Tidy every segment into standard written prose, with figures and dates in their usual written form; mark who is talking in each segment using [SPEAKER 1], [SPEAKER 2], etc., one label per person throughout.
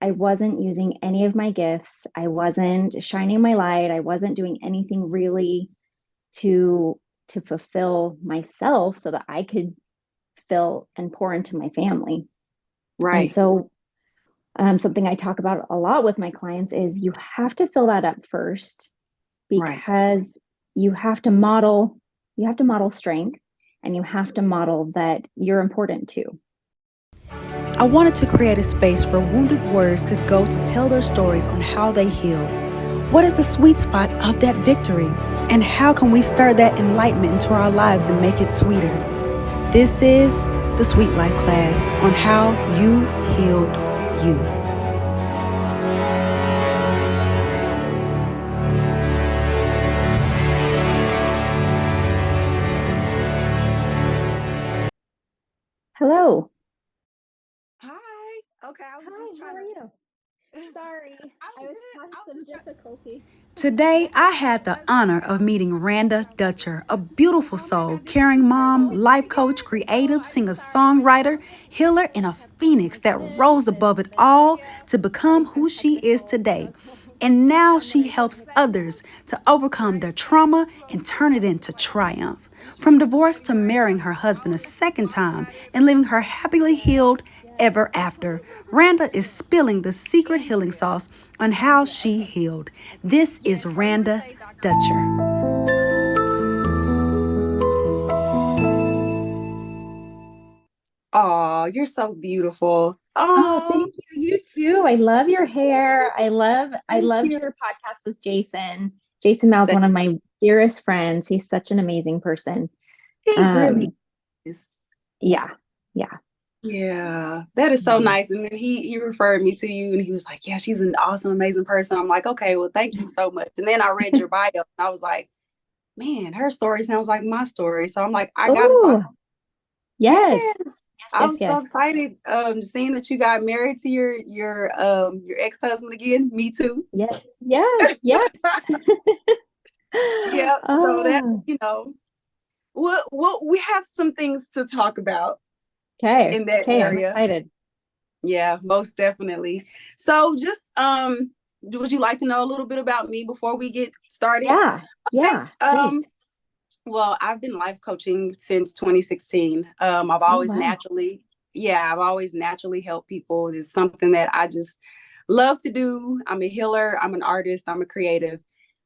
[SPEAKER 1] I wasn't using any of my gifts. I wasn't shining my light. I wasn't doing anything really to fulfill myself so that I could fill and pour into my family. And
[SPEAKER 2] Right.
[SPEAKER 1] so something I talk about a lot with my clients is you have to fill that up first
[SPEAKER 2] Right.
[SPEAKER 1] because you have to model you have to model strength and you have to model that you're important too.
[SPEAKER 3] I wanted to create a space where wounded warriors could go to tell their stories on how they healed. What is the sweet spot of that victory? And how can we stir that enlightenment into our lives and make it sweeter? This is the Sweet Life class on how you healed you.
[SPEAKER 1] Hello.
[SPEAKER 2] Hi. Okay, I was
[SPEAKER 1] Hi,
[SPEAKER 2] just
[SPEAKER 1] how
[SPEAKER 2] trying
[SPEAKER 1] are
[SPEAKER 2] to.
[SPEAKER 1] you? Sorry, I
[SPEAKER 2] I'm
[SPEAKER 1] was
[SPEAKER 2] good.
[SPEAKER 1] having
[SPEAKER 2] I was
[SPEAKER 1] some
[SPEAKER 2] just trying.
[SPEAKER 1] difficulty.
[SPEAKER 3] Today, I had the honor of meeting Randa Dutcher, a beautiful soul, caring mom, life coach, creative, singer songwriter, healer, and a phoenix that rose above it all to become who she is today. And now she helps others to overcome their trauma and turn it into triumph. From divorce to marrying her husband a second time and living her happily healed ever after, Randa is spilling the secret healing sauce on how she healed. This is Randa Dutcher.
[SPEAKER 2] Oh, you're so beautiful.
[SPEAKER 1] Oh,
[SPEAKER 2] Oh,
[SPEAKER 1] thank you. You too. I love your hair. I
[SPEAKER 2] thank
[SPEAKER 1] loved
[SPEAKER 2] you.
[SPEAKER 1] your podcast with Jason. Jason Mal's one of my dearest friends. He's such an amazing person.
[SPEAKER 2] He really
[SPEAKER 1] Um,
[SPEAKER 2] is.
[SPEAKER 1] yeah, yeah.
[SPEAKER 2] Yeah, that is so
[SPEAKER 1] Mhm.
[SPEAKER 2] nice. And he referred me to you, and he was like, "Yeah, she's an awesome, amazing person." I'm like, "Okay, well, thank you so much." And then I read your bio, and I was like, "Man, her story sounds like my story." So I'm like, "I got to talk."
[SPEAKER 1] Oh, yes.
[SPEAKER 2] Yes,
[SPEAKER 1] Yes,
[SPEAKER 2] I
[SPEAKER 1] yes,
[SPEAKER 2] was so
[SPEAKER 1] yes.
[SPEAKER 2] excited. Seeing that you got married to your ex-husband again. Me too.
[SPEAKER 1] Yes, yes, yes.
[SPEAKER 2] Yeah. So that
[SPEAKER 1] Oh,
[SPEAKER 2] we have some things to talk about
[SPEAKER 1] okay.
[SPEAKER 2] in that
[SPEAKER 1] Okay, I'm
[SPEAKER 2] area.
[SPEAKER 1] excited.
[SPEAKER 2] Yeah, most definitely. So just would you like to know a little bit about me before we get started?
[SPEAKER 1] Yeah,
[SPEAKER 2] Okay.
[SPEAKER 1] yeah, please.
[SPEAKER 2] Well, I've been life coaching since 2016.
[SPEAKER 1] Oh, wow.
[SPEAKER 2] I've always naturally helped people. It's something that I just love to do. I'm a healer, I'm an artist, I'm a creative.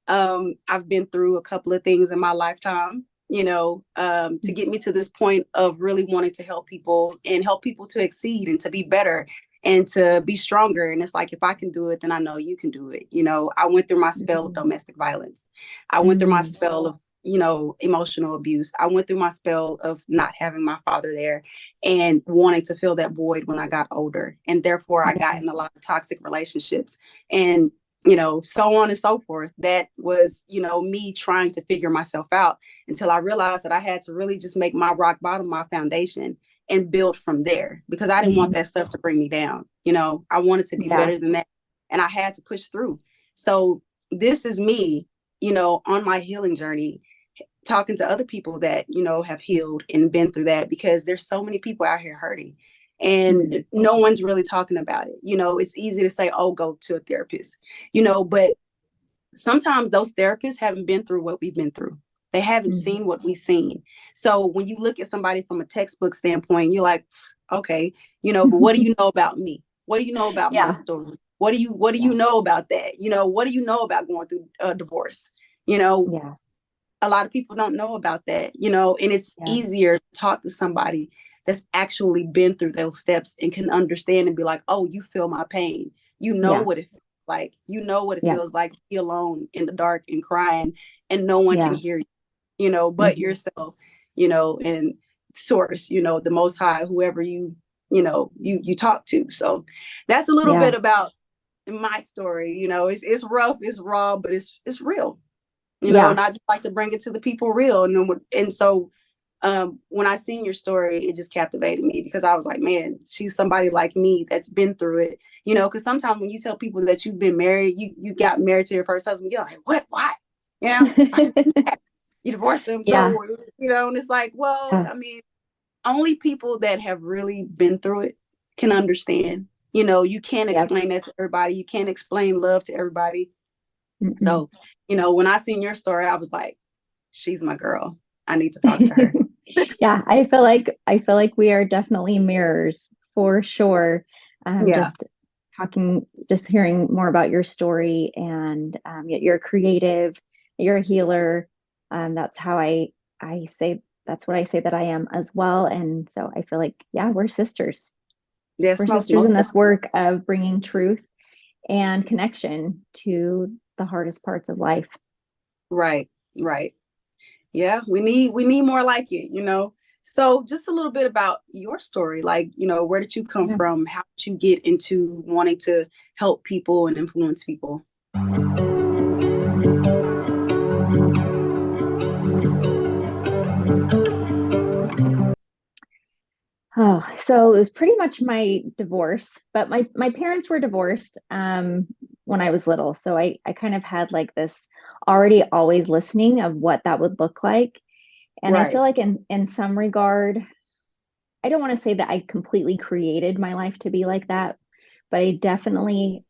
[SPEAKER 2] I've been through a couple of things in my lifetime, to get me to this point of really wanting to help people and help people to exceed and to be better and to be stronger. And it's like, if I can do it, then I know you can do it. I went through my spell of
[SPEAKER 1] Mm,
[SPEAKER 2] domestic violence. I went through my
[SPEAKER 1] mm,
[SPEAKER 2] spell of emotional abuse. I went through my spell of not having my father there and wanting to fill that void when I got older. And therefore, I got in a lot of toxic relationships and, so on and so forth. That was, me trying to figure myself out until I realized that I had to really just make my rock bottom my foundation and build from there because I didn't want
[SPEAKER 1] mhm.
[SPEAKER 2] that stuff to bring me down. I wanted to be
[SPEAKER 1] Yeah.
[SPEAKER 2] better than that. And I had to push through. So this is me, on my healing journey talking to other people that have healed and been through that because there's so many people out here hurting
[SPEAKER 1] Mm,
[SPEAKER 2] and no one's really talking about it. It's easy to say, oh, go to a therapist, but sometimes those therapists haven't been through what we've been through. They haven't
[SPEAKER 1] mhm.
[SPEAKER 2] seen what we've seen. So when you look at somebody from a textbook standpoint, you're like, okay, but what do you know about me? What do you know about my
[SPEAKER 1] Yeah,
[SPEAKER 2] story? What do you
[SPEAKER 1] yeah,
[SPEAKER 2] know about that? What do you know about going through a divorce? You know,
[SPEAKER 1] yeah,
[SPEAKER 2] a lot of people don't know about that, and it's
[SPEAKER 1] yeah,
[SPEAKER 2] easier to talk to somebody that's actually been through those steps and can understand and be like, oh, you feel my pain. You know
[SPEAKER 1] yeah,
[SPEAKER 2] what it feels like. You know what it
[SPEAKER 1] yeah,
[SPEAKER 2] feels like to be alone in the dark and crying and no one can
[SPEAKER 1] yeah.
[SPEAKER 2] hear you, but
[SPEAKER 1] Mhm.
[SPEAKER 2] yourself, and source, the most high, whoever you talk to. So that's a little bit
[SPEAKER 1] Yeah,
[SPEAKER 2] about my story. It's rough, it's raw, but it's real, and
[SPEAKER 1] yeah.
[SPEAKER 2] I just like to bring it to the people real. And so when I seen your story, it just captivated me because I was like, man, she's somebody like me that's been through it, because sometimes when you tell people that you've been married, you got married to your first husband, you're like, what? Why? I just you divorced them.
[SPEAKER 1] Yeah,
[SPEAKER 2] So, and it's like, well,
[SPEAKER 1] yeah,
[SPEAKER 2] I mean, only people that have really been through it can understand, You can't
[SPEAKER 1] Yep.
[SPEAKER 2] explain that to everybody. You can't explain love to everybody.
[SPEAKER 1] Mm-mm.
[SPEAKER 2] So, when I seen your story, I was like, she's my girl. I need to talk to her.
[SPEAKER 1] Yeah, I feel like we are definitely mirrors for sure.
[SPEAKER 2] Yeah.
[SPEAKER 1] Just talking, just hearing more about your story, and you're creative, you're a healer. That's how I say that's what I say that I am as well. And so I feel like, yeah, we're sisters.
[SPEAKER 2] Yes,
[SPEAKER 1] We're
[SPEAKER 2] most
[SPEAKER 1] sisters in
[SPEAKER 2] most
[SPEAKER 1] this work of bringing truth and connection to the hardest parts of life.
[SPEAKER 2] right, right. Yeah, we need more like it. So just a little bit about your story. Like, where did you come
[SPEAKER 1] Yeah.
[SPEAKER 2] from? How did you get into wanting to help people and influence people?
[SPEAKER 1] Oh, so it was pretty much my divorce, but my parents were divorced when I was little. So I kind of had like this already always listening of what that would look like. And I feel
[SPEAKER 2] Right.
[SPEAKER 1] like in some regard, I don't want to say that I completely created my life to be like that, but I definitely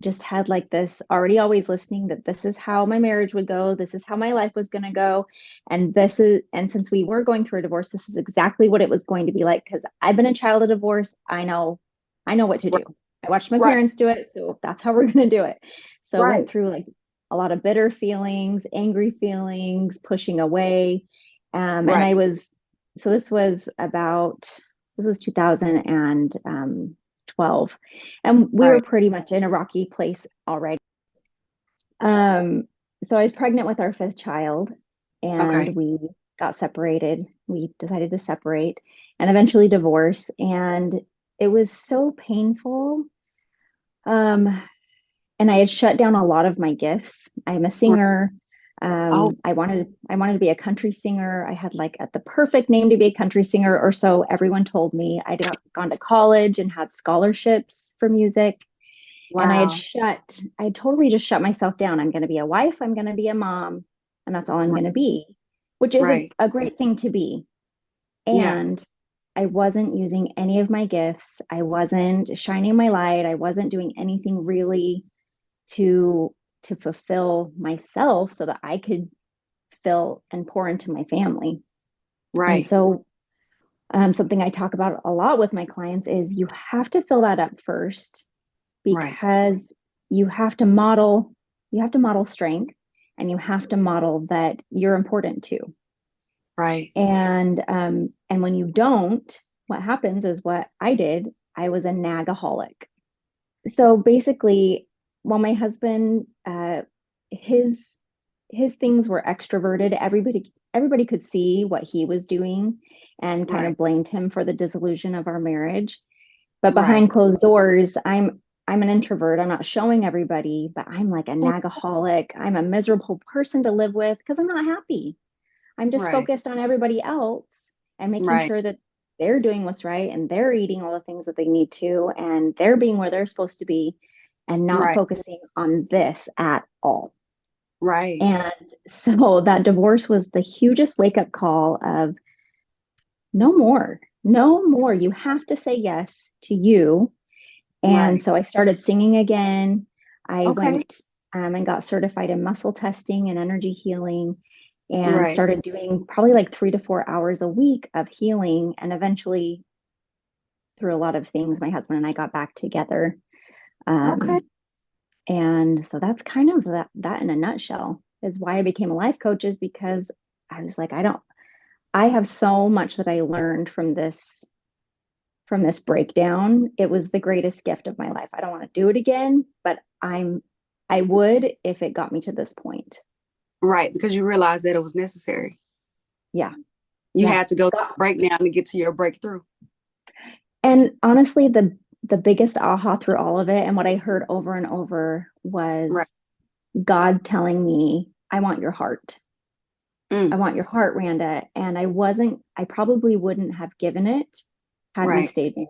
[SPEAKER 1] just had like this already always listening that this is how my marriage would go, this is how my life was going to go, and since we were going through a divorce, this is exactly what it was going to be like because I've been a child of divorce. I know what to
[SPEAKER 2] Right.
[SPEAKER 1] do. I watched my
[SPEAKER 2] Right.
[SPEAKER 1] parents do it, so that's how we're going to do it. So I went
[SPEAKER 2] Right.
[SPEAKER 1] through like a lot of bitter feelings, angry feelings, pushing away. And
[SPEAKER 2] Right.
[SPEAKER 1] I was so this was 2012, and we were
[SPEAKER 2] Right.
[SPEAKER 1] pretty much in a rocky place already. Um, so I was pregnant with our fifth child, and
[SPEAKER 2] Okay.
[SPEAKER 1] we got separated. We decided to separate and eventually divorce, and it was so painful. Um, and I had shut down a lot of my gifts. I'm a
[SPEAKER 2] Right.
[SPEAKER 1] singer.
[SPEAKER 2] Oh,
[SPEAKER 1] I wanted to be a country singer. I had like the perfect name to be a country singer, or so everyone told me. Gone to college and had scholarships for music, and
[SPEAKER 2] wow.
[SPEAKER 1] I had totally just shut myself down. I'm going to be a wife. I'm going to be a mom, and that's all I'm
[SPEAKER 2] Right.
[SPEAKER 1] going to be, which is
[SPEAKER 2] Right.
[SPEAKER 1] a great thing to be.
[SPEAKER 2] Yeah.
[SPEAKER 1] And I wasn't using any of my gifts. I wasn't shining my light. I wasn't doing anything really to fulfill myself so that I could fill and pour into my family. And
[SPEAKER 2] Right.
[SPEAKER 1] so something I talk about a lot with my clients is you have to fill that up first
[SPEAKER 2] Right.
[SPEAKER 1] because you have to model strength, and you have to model that you're important too.
[SPEAKER 2] Right.
[SPEAKER 1] And when you don't, what happens is what I did. I was a nagaholic. So basically, while my husband, his his things were extroverted, everybody could see what he was doing and kind
[SPEAKER 2] Right.
[SPEAKER 1] of blamed him for the dissolution of our marriage. But
[SPEAKER 2] Right.
[SPEAKER 1] behind closed doors, I'm an introvert. I'm not showing everybody, but I'm like a nagaholic. I'm a miserable person to live with because I'm not happy. I'm just
[SPEAKER 2] Right.
[SPEAKER 1] focused on everybody else and making
[SPEAKER 2] Right.
[SPEAKER 1] sure that they're doing what's right and they're eating all the things that they need to and they're being where they're supposed to be and not
[SPEAKER 2] Right.
[SPEAKER 1] focusing on this at all.
[SPEAKER 2] Right.
[SPEAKER 1] And so that divorce was the hugest wake up call of no more, no more. You have to say yes to you. And
[SPEAKER 2] Right.
[SPEAKER 1] so I started singing again. I
[SPEAKER 2] Okay.
[SPEAKER 1] went and got certified in muscle testing and energy healing, and
[SPEAKER 2] Right.
[SPEAKER 1] started doing probably like 3 to 4 hours a week of healing. And eventually, through a lot of things, my husband and I got back together.
[SPEAKER 2] Okay.
[SPEAKER 1] Um, and so that's kind of that in a nutshell is why I became a life coach, is because I was like, I have so much that I learned from this breakdown. It was the greatest gift of my life. I don't want to do it again, but I would if it got me to this point.
[SPEAKER 2] Right. Because you realized that it was necessary.
[SPEAKER 1] Yeah.
[SPEAKER 2] You
[SPEAKER 1] Yeah.
[SPEAKER 2] had to go breakdown to get to your breakthrough.
[SPEAKER 1] And honestly, the biggest aha through all of it and what I heard over and over
[SPEAKER 2] Right.
[SPEAKER 1] was God telling me, I want your heart. I
[SPEAKER 2] Mm.
[SPEAKER 1] want your heart, Randa. And I probably wouldn't have given it had we
[SPEAKER 2] Right.
[SPEAKER 1] stayed married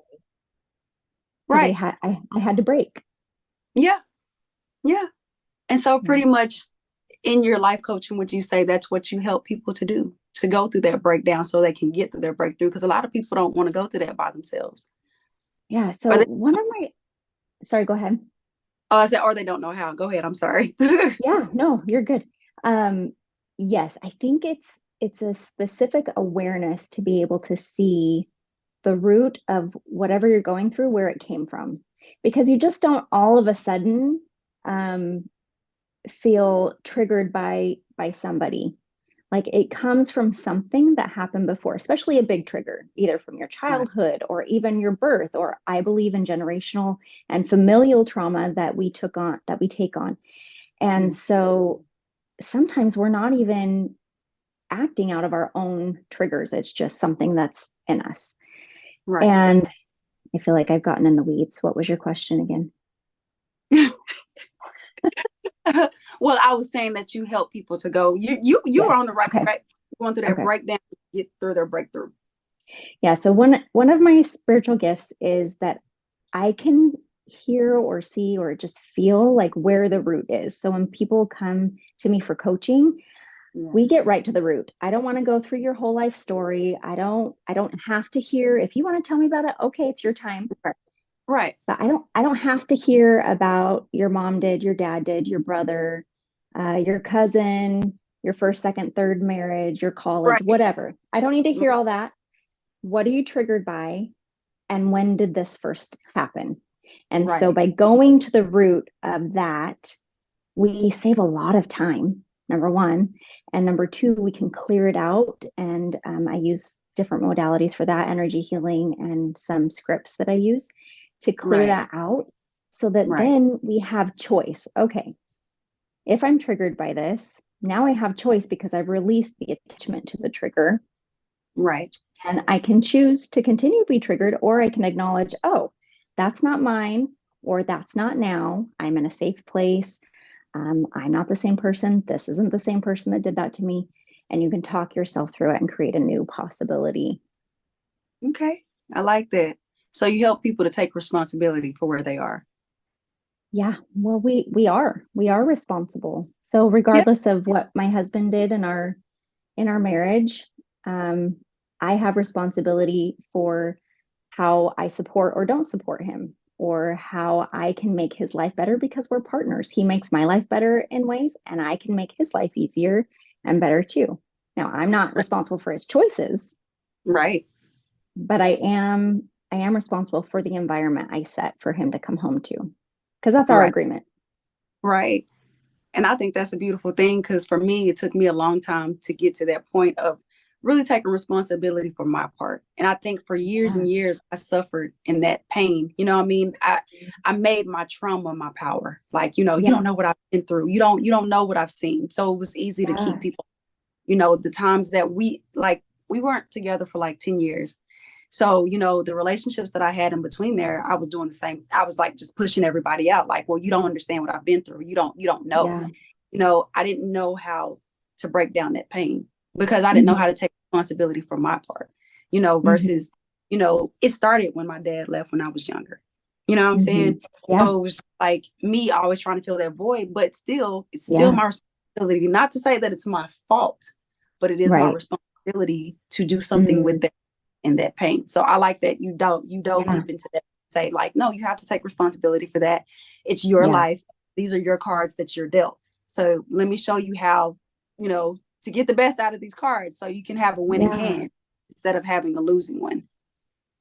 [SPEAKER 1] because
[SPEAKER 2] Right.
[SPEAKER 1] I had to break.
[SPEAKER 2] Yeah. Yeah. And so
[SPEAKER 1] Yeah.
[SPEAKER 2] pretty much in your life coaching, would you say that's what you help people to do, to go through that breakdown so they can get to their breakthrough? Because a lot of people don't want to go through that by themselves.
[SPEAKER 1] Yeah.
[SPEAKER 2] Or
[SPEAKER 1] So
[SPEAKER 2] they,
[SPEAKER 1] sorry, go ahead.
[SPEAKER 2] Oh, I said, or they don't know how. Go ahead. I'm sorry.
[SPEAKER 1] Yeah, no, you're good. Um, yes, I think it's a specific awareness to be able to see the root of whatever you're going through, where it came from. Because you just don't all of a sudden um, feel triggered by somebody. Like it comes from something that happened before, especially a big trigger, either from your
[SPEAKER 2] Right.
[SPEAKER 1] childhood or even your birth, or I believe in generational and familial trauma that we took on, that we take on. And
[SPEAKER 2] Mm.
[SPEAKER 1] so sometimes we're not even acting out of our own triggers. It's just something that's in us.
[SPEAKER 2] Right.
[SPEAKER 1] And I feel like I've gotten in the weeds. What was your question again?
[SPEAKER 2] Well, I was saying that you help people to go. You were
[SPEAKER 1] Yes.
[SPEAKER 2] on the right
[SPEAKER 1] Okay.
[SPEAKER 2] track, going through that
[SPEAKER 1] Okay.
[SPEAKER 2] breakdown, get through their breakthrough.
[SPEAKER 1] Yeah. So one of my spiritual gifts is that I can hear or see or just feel like where the root is. So when people come to me for coaching,
[SPEAKER 2] Yeah.
[SPEAKER 1] we get right to the root. I don't want to go through your whole life story. I don't have to hear. If you want to tell me about it, okay, it's your time.
[SPEAKER 2] Right. Right.
[SPEAKER 1] But I don't have to hear about your mom did, your dad did, your brother, your cousin, your first, second, third marriage, your college,
[SPEAKER 2] Right.
[SPEAKER 1] whatever. I don't need to hear all that. What are you triggered by? And when did this first happen? And so
[SPEAKER 2] Right.
[SPEAKER 1] by going to the root of that, we save a lot of time, number one. And number two, we can clear it out. And I use different modalities for that, energy healing and some scripts that I use to clear
[SPEAKER 2] Right.
[SPEAKER 1] that out so that
[SPEAKER 2] Right.
[SPEAKER 1] then we have choice. Okay, if I'm triggered by this, now I have choice because I've released the attachment to the trigger.
[SPEAKER 2] Right.
[SPEAKER 1] And I can choose to continue to be triggered, or I can acknowledge, oh, that's not mine, or that's not now. I'm in a safe place. I'm not the same person. This isn't the same person that did that to me. And you can talk yourself through it and create a new possibility.
[SPEAKER 2] Okay. I like that. So you help people to take responsibility for where they are.
[SPEAKER 1] Yeah, well, we are responsible. So
[SPEAKER 2] Yeah.
[SPEAKER 1] regardless of what my husband did in our marriage, um, I have responsibility for how I support or don't support him, or how I can make his life better because we're partners. He makes my life better in ways, and I can make his life easier and better too. Now, I'm not responsible for his choices,
[SPEAKER 2] Right.
[SPEAKER 1] but I am responsible for the environment I set for him to come home to, because that's our
[SPEAKER 2] Right.
[SPEAKER 1] agreement.
[SPEAKER 2] Right. And I think that's a beautiful thing because for me, it took me a long time to get to that point of really taking responsibility for my part. And I think for years
[SPEAKER 1] Yeah.
[SPEAKER 2] and years, I suffered in that pain. You know what I mean? I made my trauma my power. Like, you
[SPEAKER 1] Yeah.
[SPEAKER 2] don't know what I've been through. You don't know what I've seen. So it was easy to keep
[SPEAKER 1] Yeah.
[SPEAKER 2] people, the times that we weren't together for like 10 years. So, the relationships that I had in between there, I was doing the same. I was like just pushing everybody out. Like, well, you don't understand what I've been through. You don't know.
[SPEAKER 1] Yeah.
[SPEAKER 2] I didn't know how to break down that pain because I didn't know
[SPEAKER 1] Hmm.
[SPEAKER 2] how to take responsibility for my part,
[SPEAKER 1] Hmm.
[SPEAKER 2] versus, it started when my dad left when I was younger. You know what I'm
[SPEAKER 1] Hmm.
[SPEAKER 2] saying?
[SPEAKER 1] Yeah.
[SPEAKER 2] So it was like me always trying to fill that void, but still, it's still
[SPEAKER 1] Yeah.
[SPEAKER 2] my responsibility, not to say that it's my fault, but it is my
[SPEAKER 1] Right.
[SPEAKER 2] responsibility to do something with
[SPEAKER 1] Mm.
[SPEAKER 2] that and that pain. So I like that you dove
[SPEAKER 1] Yeah.
[SPEAKER 2] deep into that. Say like, no, you have to take responsibility for that. It's your
[SPEAKER 1] Yeah.
[SPEAKER 2] life. These are your cards that you're dealt. So let me show you how, to get the best out of these cards so you can have a winning
[SPEAKER 1] Yeah.
[SPEAKER 2] hand instead of having a losing one.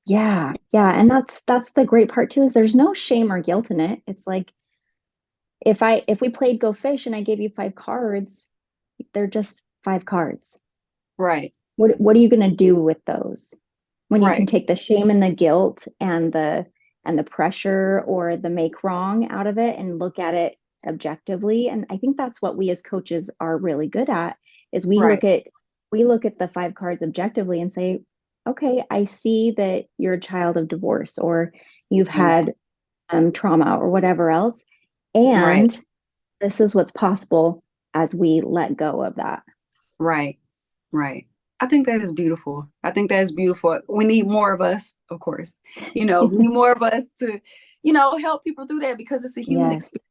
[SPEAKER 1] Yeah. Yeah. And that's the great part too, is there's no shame or guilt in it. It's like if we played Go Fish and I gave you five cards, they're just five cards.
[SPEAKER 2] Right.
[SPEAKER 1] What are you going to do with those when you can
[SPEAKER 2] Right.
[SPEAKER 1] take the shame and the guilt and the pressure or the make wrong out of it and look at it objectively? And I think that's what we as coaches are really good at, is we look
[SPEAKER 2] Right.
[SPEAKER 1] at we look at the five cards objectively and say, okay, I see that you're a child of divorce, or you've
[SPEAKER 2] Mhm.
[SPEAKER 1] had trauma or whatever else,
[SPEAKER 2] Right.
[SPEAKER 1] and this is what's possible as we let go of that.
[SPEAKER 2] Right. Right. I think that is beautiful. I think that is beautiful. We need more of us, of course. We need more of us to, help people through that because it's a human
[SPEAKER 1] Yes.
[SPEAKER 2] experience.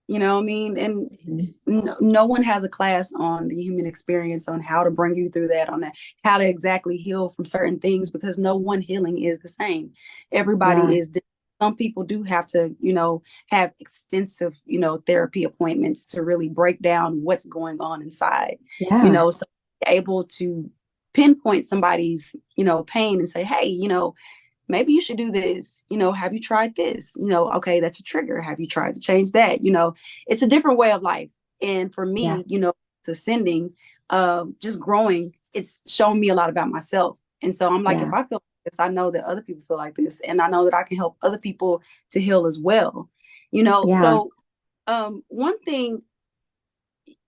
[SPEAKER 2] You know what I mean? And
[SPEAKER 1] Mhm.
[SPEAKER 2] no one has a class on the human experience, on how to bring you through that, on that, how to exactly heal from certain things, because no one healing is the same. Everybody
[SPEAKER 1] Yeah.
[SPEAKER 2] is different. some people do have to, have extensive, therapy appointments to really break down what's going on inside,
[SPEAKER 1] Yeah.
[SPEAKER 2] so able to pinpoint somebody's, pain and say, hey, maybe you should do this, have you tried this? Okay, that's a trigger. Have you tried to change that? It's a different way of life. And for
[SPEAKER 1] Yeah.
[SPEAKER 2] me, it's ascending, just growing, it's shown me a lot about myself. And so I'm like,
[SPEAKER 1] Yeah.
[SPEAKER 2] if I feel like this, I know that other people feel like this, and I know that I can help other people to heal as well.
[SPEAKER 1] Yeah.
[SPEAKER 2] So one thing,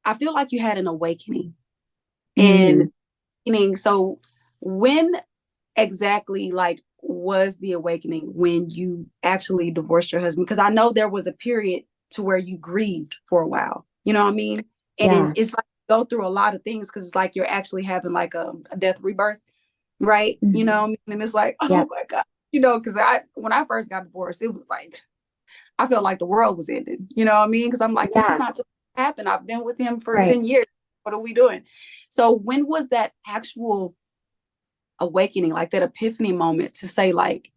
[SPEAKER 2] I feel like you had an awakening. And
[SPEAKER 1] Hmm.
[SPEAKER 2] so when exactly, like, was the awakening when you actually divorced your husband? Because I know there was a period to where you grieved for a while, you know what I mean? And
[SPEAKER 1] Yeah.
[SPEAKER 2] it's like you go through a lot of things, because it's like you're actually having like a death rebirth, right? You know
[SPEAKER 1] Hmm.
[SPEAKER 2] what I mean? And it's like,
[SPEAKER 1] Yeah.
[SPEAKER 2] oh my God, because when I first got divorced, it was like I felt like the world was ending, you know what I mean? Because I'm like, this is
[SPEAKER 1] Yeah.
[SPEAKER 2] not to happen. I've been with him for
[SPEAKER 1] Right.
[SPEAKER 2] 10 years. What are we doing? So when was that actual awakening, like that epiphany moment to say, like,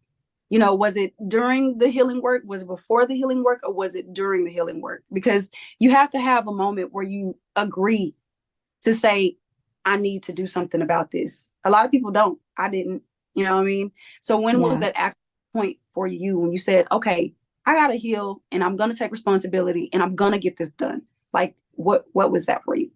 [SPEAKER 2] was it during the healing work? Was it before the healing work? Or was it during the healing work? Because you have to have a moment where you agree to say, I need to do something about this. A lot of people don't. I didn't, you know what I mean? So when was
[SPEAKER 1] Yeah.
[SPEAKER 2] that actual point for you when you said, okay, I gotta heal, and I'm gonna take responsibility, and I'm gonna get this done? Like, what was that for you?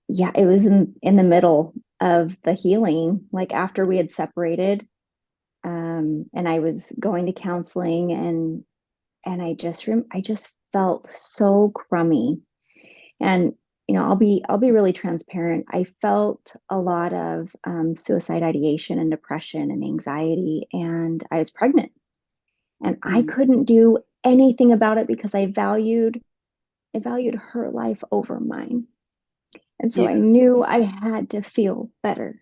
[SPEAKER 1] Yeah, it was in the middle of the healing, like after we had separated, and I was going to counseling, and I just felt so crummy. And I'll be really transparent. I felt a lot of suicide ideation and depression and anxiety, and I was pregnant, and I
[SPEAKER 2] Mm,
[SPEAKER 1] couldn't do anything about it because I valued her life over mine. And so I
[SPEAKER 2] yeah,
[SPEAKER 1] knew I had to feel better.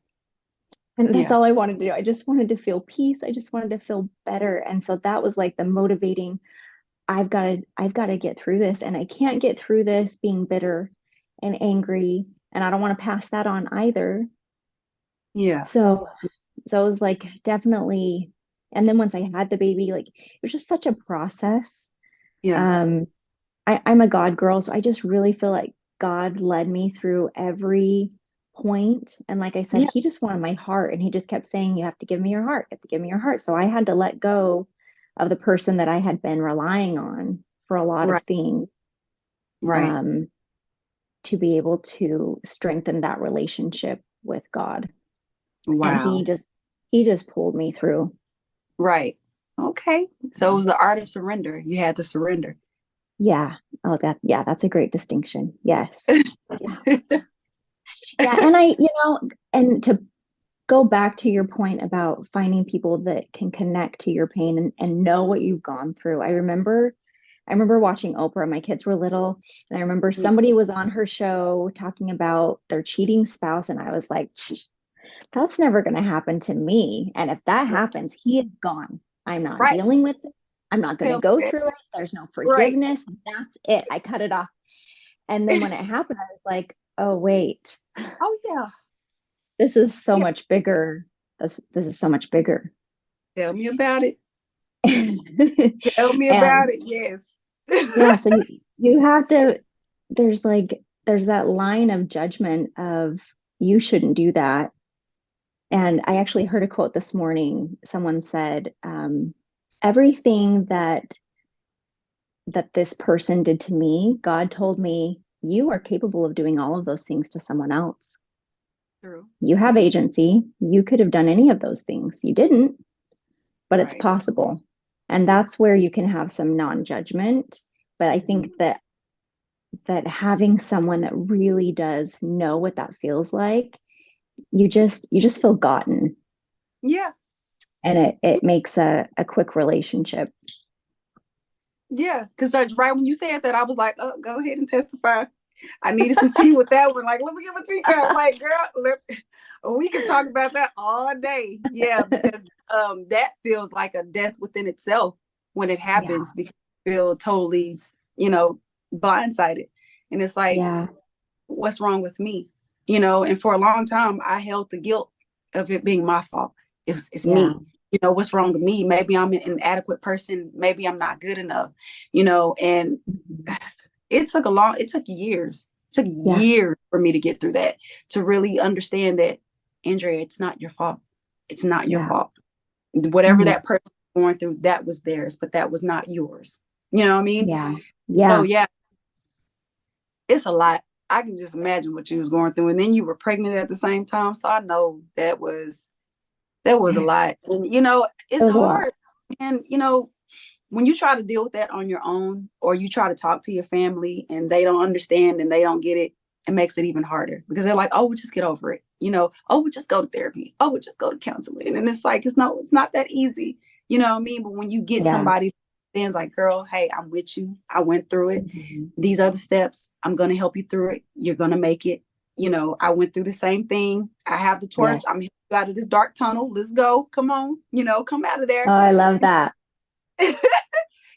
[SPEAKER 1] And that's
[SPEAKER 2] yeah,
[SPEAKER 1] all I wanted to do. I just wanted to feel peace. I just wanted to feel better. And so that was like the motivating, I've got to get through this. And I can't get through this being bitter and angry. And I don't want to pass that on either.
[SPEAKER 2] yeah,
[SPEAKER 1] So so it was like definitely, and then once I had the baby, like it was just such a process.
[SPEAKER 2] yeah,
[SPEAKER 1] Um, I'm a God girl, so I just really feel like God led me through every point. And like I said,
[SPEAKER 2] yeah,
[SPEAKER 1] He just wanted my heart, and He just kept saying, "You have to give me your heart. You have to give me your heart." So I had to let go of the person that I had been relying on for a lot of
[SPEAKER 2] right,
[SPEAKER 1] things,
[SPEAKER 2] right.
[SPEAKER 1] um, to be able to strengthen that relationship with God. And
[SPEAKER 2] Wow.
[SPEAKER 1] He just pulled me through.
[SPEAKER 2] Right. Okay. So it was the art of surrender. You had to surrender.
[SPEAKER 1] Yeah. Oh, yeah, that's a great distinction. Yes. Yeah. Yeah. And and to go back to your point about finding people that can connect to your pain and know what you've gone through. I remember watching Oprah. My kids were little, and I remember
[SPEAKER 2] Yeah,
[SPEAKER 1] somebody was on her show talking about their cheating spouse, and I was like, that's never going to happen to me. And if that
[SPEAKER 2] right.
[SPEAKER 1] happens, he is gone. I'm not
[SPEAKER 2] Right.
[SPEAKER 1] dealing with it. I'm not going to
[SPEAKER 2] Tell me
[SPEAKER 1] go
[SPEAKER 2] that.
[SPEAKER 1] through it. There's no
[SPEAKER 2] Right.
[SPEAKER 1] forgiveness. That's it. I cut it off. And then when it happened, I was like, oh, wait,
[SPEAKER 2] Oh yeah.
[SPEAKER 1] this is so
[SPEAKER 2] Yeah.
[SPEAKER 1] much bigger. This is so much bigger.
[SPEAKER 2] Tell me about it. Tell me
[SPEAKER 1] And
[SPEAKER 2] about it. Yes.
[SPEAKER 1] yeah, so you have to, there's that line of judgment of you shouldn't do that. And I actually heard a quote this morning. Someone said, everything that this person did to me, God told me, you are capable of doing all of those things to someone else.
[SPEAKER 2] True.
[SPEAKER 1] You have agency. You could have done any of those things. You didn't, but it's
[SPEAKER 2] Right.
[SPEAKER 1] possible. And that's where you can have some non-judgment. But I
[SPEAKER 2] Mhm.
[SPEAKER 1] think that having someone that really does know what that feels like, you just feel gotten,
[SPEAKER 2] Yeah.
[SPEAKER 1] and it makes a quick relationship.
[SPEAKER 2] Yeah. Because right when you said that, I was like, oh, go ahead and testify. I needed some tea with that one. Like, let me get my teacup. Like, girl, we can talk about that all day. Yeah, because that feels like a death within itself when it
[SPEAKER 1] Yeah.
[SPEAKER 2] happens, because you feel totally, you know, blindsided. And it's like,
[SPEAKER 1] Yeah.
[SPEAKER 2] what's wrong with me? You know, and for a long time, I held the guilt of it being my fault. It's
[SPEAKER 1] Yeah.
[SPEAKER 2] me. You know, what's wrong with me? Maybe I'm an inadequate person. Maybe I'm not good enough, you know, and
[SPEAKER 1] Mhm.
[SPEAKER 2] it took years. It took
[SPEAKER 1] Yeah.
[SPEAKER 2] years for me to get through that, to really understand that, Andrea, it's not your fault. It's not your
[SPEAKER 1] Yeah.
[SPEAKER 2] fault. Whatever
[SPEAKER 1] Mhm.
[SPEAKER 2] that person was going through, that was theirs, but that was not yours. You know what I mean?
[SPEAKER 1] Yeah.
[SPEAKER 2] So
[SPEAKER 1] Yeah.
[SPEAKER 2] yeah, it's a lot. I can just imagine what you was going through. And then you were pregnant at the same time. So I know that was a lot. And you know,
[SPEAKER 1] It
[SPEAKER 2] it's
[SPEAKER 1] was a lot.
[SPEAKER 2] hard. And you know, when you try to deal with that on your own, or you try to talk to your family and they don't understand and they don't get it, it makes it even harder because they're like, oh, we'll just get over it. You know, oh, we'll just go to therapy. Oh, we'll just go to counseling. And it's like, it's not that easy. You know what I mean? But when you get
[SPEAKER 1] Yeah.
[SPEAKER 2] somebody that stands like, girl, hey, I'm with you. I went through it.
[SPEAKER 1] Mhm.
[SPEAKER 2] These are the steps. I'm going to help you through it. You're going to make it. You know, I went through the same thing. I have the torch.
[SPEAKER 1] Yes.
[SPEAKER 2] I'm out of this dark tunnel. Let's go. Come on. You know, come out of
[SPEAKER 1] Oh,
[SPEAKER 2] there.
[SPEAKER 1] I love that.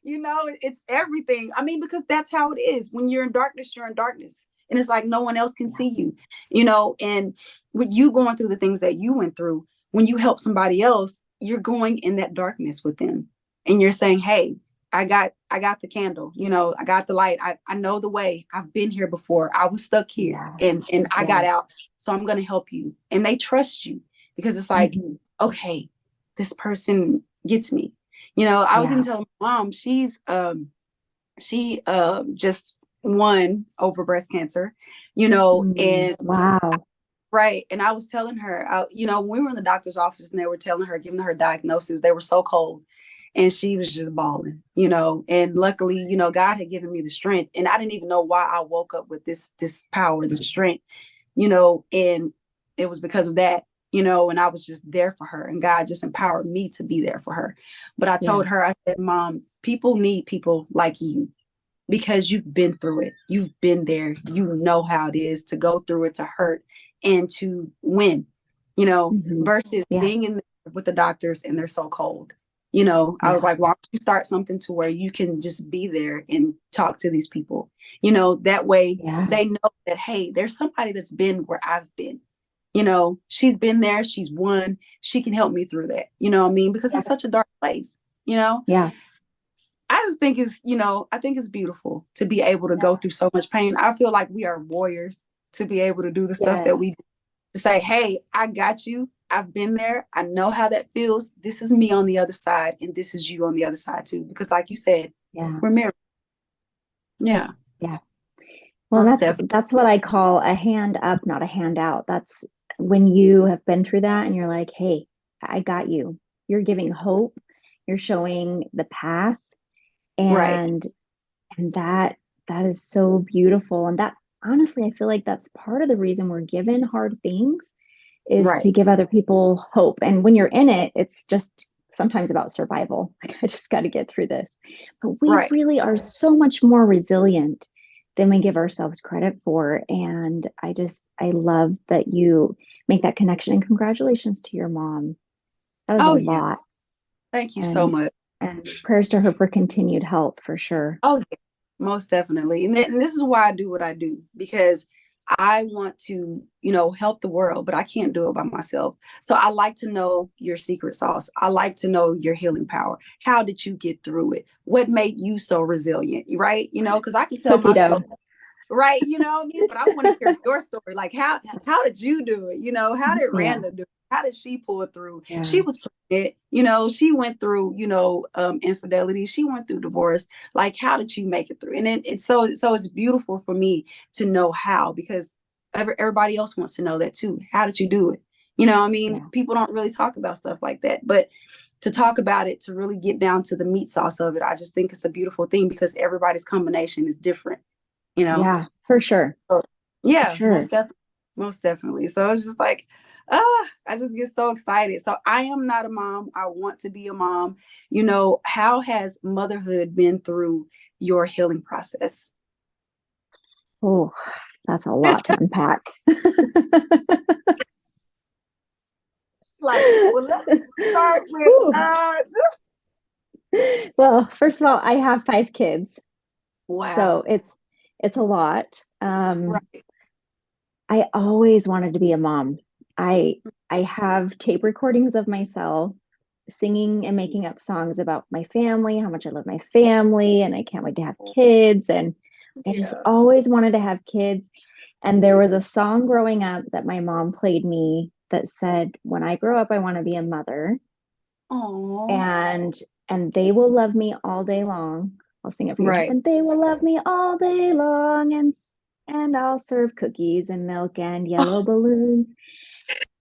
[SPEAKER 2] You know, it's everything. I mean, because that's how it is. When you're in darkness, you're in darkness. And it's like no one else can
[SPEAKER 1] Yeah.
[SPEAKER 2] see you, you know, and with you going through the things that you went through, when you help somebody else, you're going in that darkness with them. And you're saying, hey, I got the candle, you know, I got the light. I know the way. I've been here before. I was stuck here
[SPEAKER 1] Yes.
[SPEAKER 2] and I got
[SPEAKER 1] Yes.
[SPEAKER 2] out. So I'm gonna help you. And they trust you because it's like,
[SPEAKER 1] Mhm.
[SPEAKER 2] okay, this person gets me. You know, I was even
[SPEAKER 1] Yeah.
[SPEAKER 2] telling my mom, she just won over breast cancer, you know,
[SPEAKER 1] Mm.
[SPEAKER 2] and
[SPEAKER 1] Wow.
[SPEAKER 2] right. And I was telling her, you know, when we were in the doctor's office and they were telling her, giving her diagnosis, they were so cold. And she was just bawling, you know. And luckily, you know, God had given me the strength. And I didn't even know why I woke up with this power, this strength, you know, and it was because of that, you know, and I was just there for her. And God just empowered me to be there for her. But I
[SPEAKER 1] Yeah.
[SPEAKER 2] told her, I said, Mom, people need people like you because you've been through it. You've been there. You know how it is to go through it, to hurt and to win, you know,
[SPEAKER 1] Mhm.
[SPEAKER 2] versus
[SPEAKER 1] Yeah.
[SPEAKER 2] being in there with the doctors and they're so cold. You know, I was
[SPEAKER 1] Yeah.
[SPEAKER 2] like, why don't you start something to where you can just be there and talk to these people? You know, that way
[SPEAKER 1] Yeah.
[SPEAKER 2] they know that, hey, there's somebody that's been where I've been. You know, she's been there, she's won, she can help me through that. You know what I mean? Because
[SPEAKER 1] Yeah.
[SPEAKER 2] it's such a dark place, you know?
[SPEAKER 1] Yeah.
[SPEAKER 2] I just think it's, you know, I think it's beautiful to be able to go through so much pain. I feel like we are warriors to be able to do the stuff that we
[SPEAKER 1] Yes.
[SPEAKER 2] do, to say, hey, I got you. I've been there. I know how that feels. This is me on the other side, and this is you on the other side too. Because, like you said,
[SPEAKER 1] Yeah.
[SPEAKER 2] we're married. Yeah,
[SPEAKER 1] Yeah. Well,
[SPEAKER 2] most definitely.
[SPEAKER 1] that's what I call a hand up, not a handout. That's when you have been through that and you're like, "Hey, I got you." You're giving hope. You're showing the path,
[SPEAKER 2] Right,
[SPEAKER 1] and that is so beautiful. And that honestly, I feel like that's part of the reason we're given hard things is to
[SPEAKER 2] right,
[SPEAKER 1] give other people hope. And when you're in it, it's just sometimes about survival. Like, I just got to get through this. But we
[SPEAKER 2] right.
[SPEAKER 1] really are so much more resilient than we give ourselves credit for. And I love that you make that connection. And congratulations to your mom. That is a
[SPEAKER 2] Oh, yeah.
[SPEAKER 1] lot.
[SPEAKER 2] Thank you so
[SPEAKER 1] And
[SPEAKER 2] much.
[SPEAKER 1] prayers to her for continued health for sure.
[SPEAKER 2] Oh, yeah, most definitely. And this is why I do what I do because I want to, you know, help the world, but I can't do it by myself. So I like to know your secret sauce. I like to know your healing power. How did you get through it? What made you so resilient? Right? You know, because I can tell
[SPEAKER 1] Cookie
[SPEAKER 2] my story.
[SPEAKER 1] dough.
[SPEAKER 2] Right, you know what I mean? But I want to hear your story. Like how did you do it? You know, how did
[SPEAKER 1] Yeah.
[SPEAKER 2] Randa do it? How did she pull it through? She
[SPEAKER 1] Yeah.
[SPEAKER 2] was pregnant, you know, she went through, you know, infidelity, she went through divorce. Like, how did you make it through? And it's so it's beautiful for me to know how because everybody else wants to know that too. How did you do it? You know, I mean,
[SPEAKER 1] Yeah.
[SPEAKER 2] people don't really talk about stuff like that, but to talk about it, to really get down to the meat sauce of it, I just think it's a beautiful thing because everybody's combination is different, you know?
[SPEAKER 1] Yeah, for sure.
[SPEAKER 2] So,
[SPEAKER 1] For
[SPEAKER 2] yeah,
[SPEAKER 1] sure.
[SPEAKER 2] most definitely. So it's just like, I just get so excited. So I am not a mom. I want to be a mom. You know, how has motherhood been through your healing process?
[SPEAKER 1] Oh, that's a lot to unpack.
[SPEAKER 2] Like, well, let's start with
[SPEAKER 1] Whew. Well, first of all, I have 5 kids.
[SPEAKER 2] wow.
[SPEAKER 1] So It's a lot.
[SPEAKER 2] Right.
[SPEAKER 1] I always wanted to be a mom. I I have tape recordings of myself singing and making up songs about my family, how much I love my family, and I can't wait to have kids. And I just
[SPEAKER 2] Yeah.
[SPEAKER 1] always wanted to have kids. And there was a song growing up that my mom played me that said, "When I grow up, I want to be a mother,
[SPEAKER 2] Oh.
[SPEAKER 1] and they will love me all day long." I'll sing it for you.
[SPEAKER 2] Right.
[SPEAKER 1] And they will love me all day long, and I'll serve cookies and milk and yellow balloons.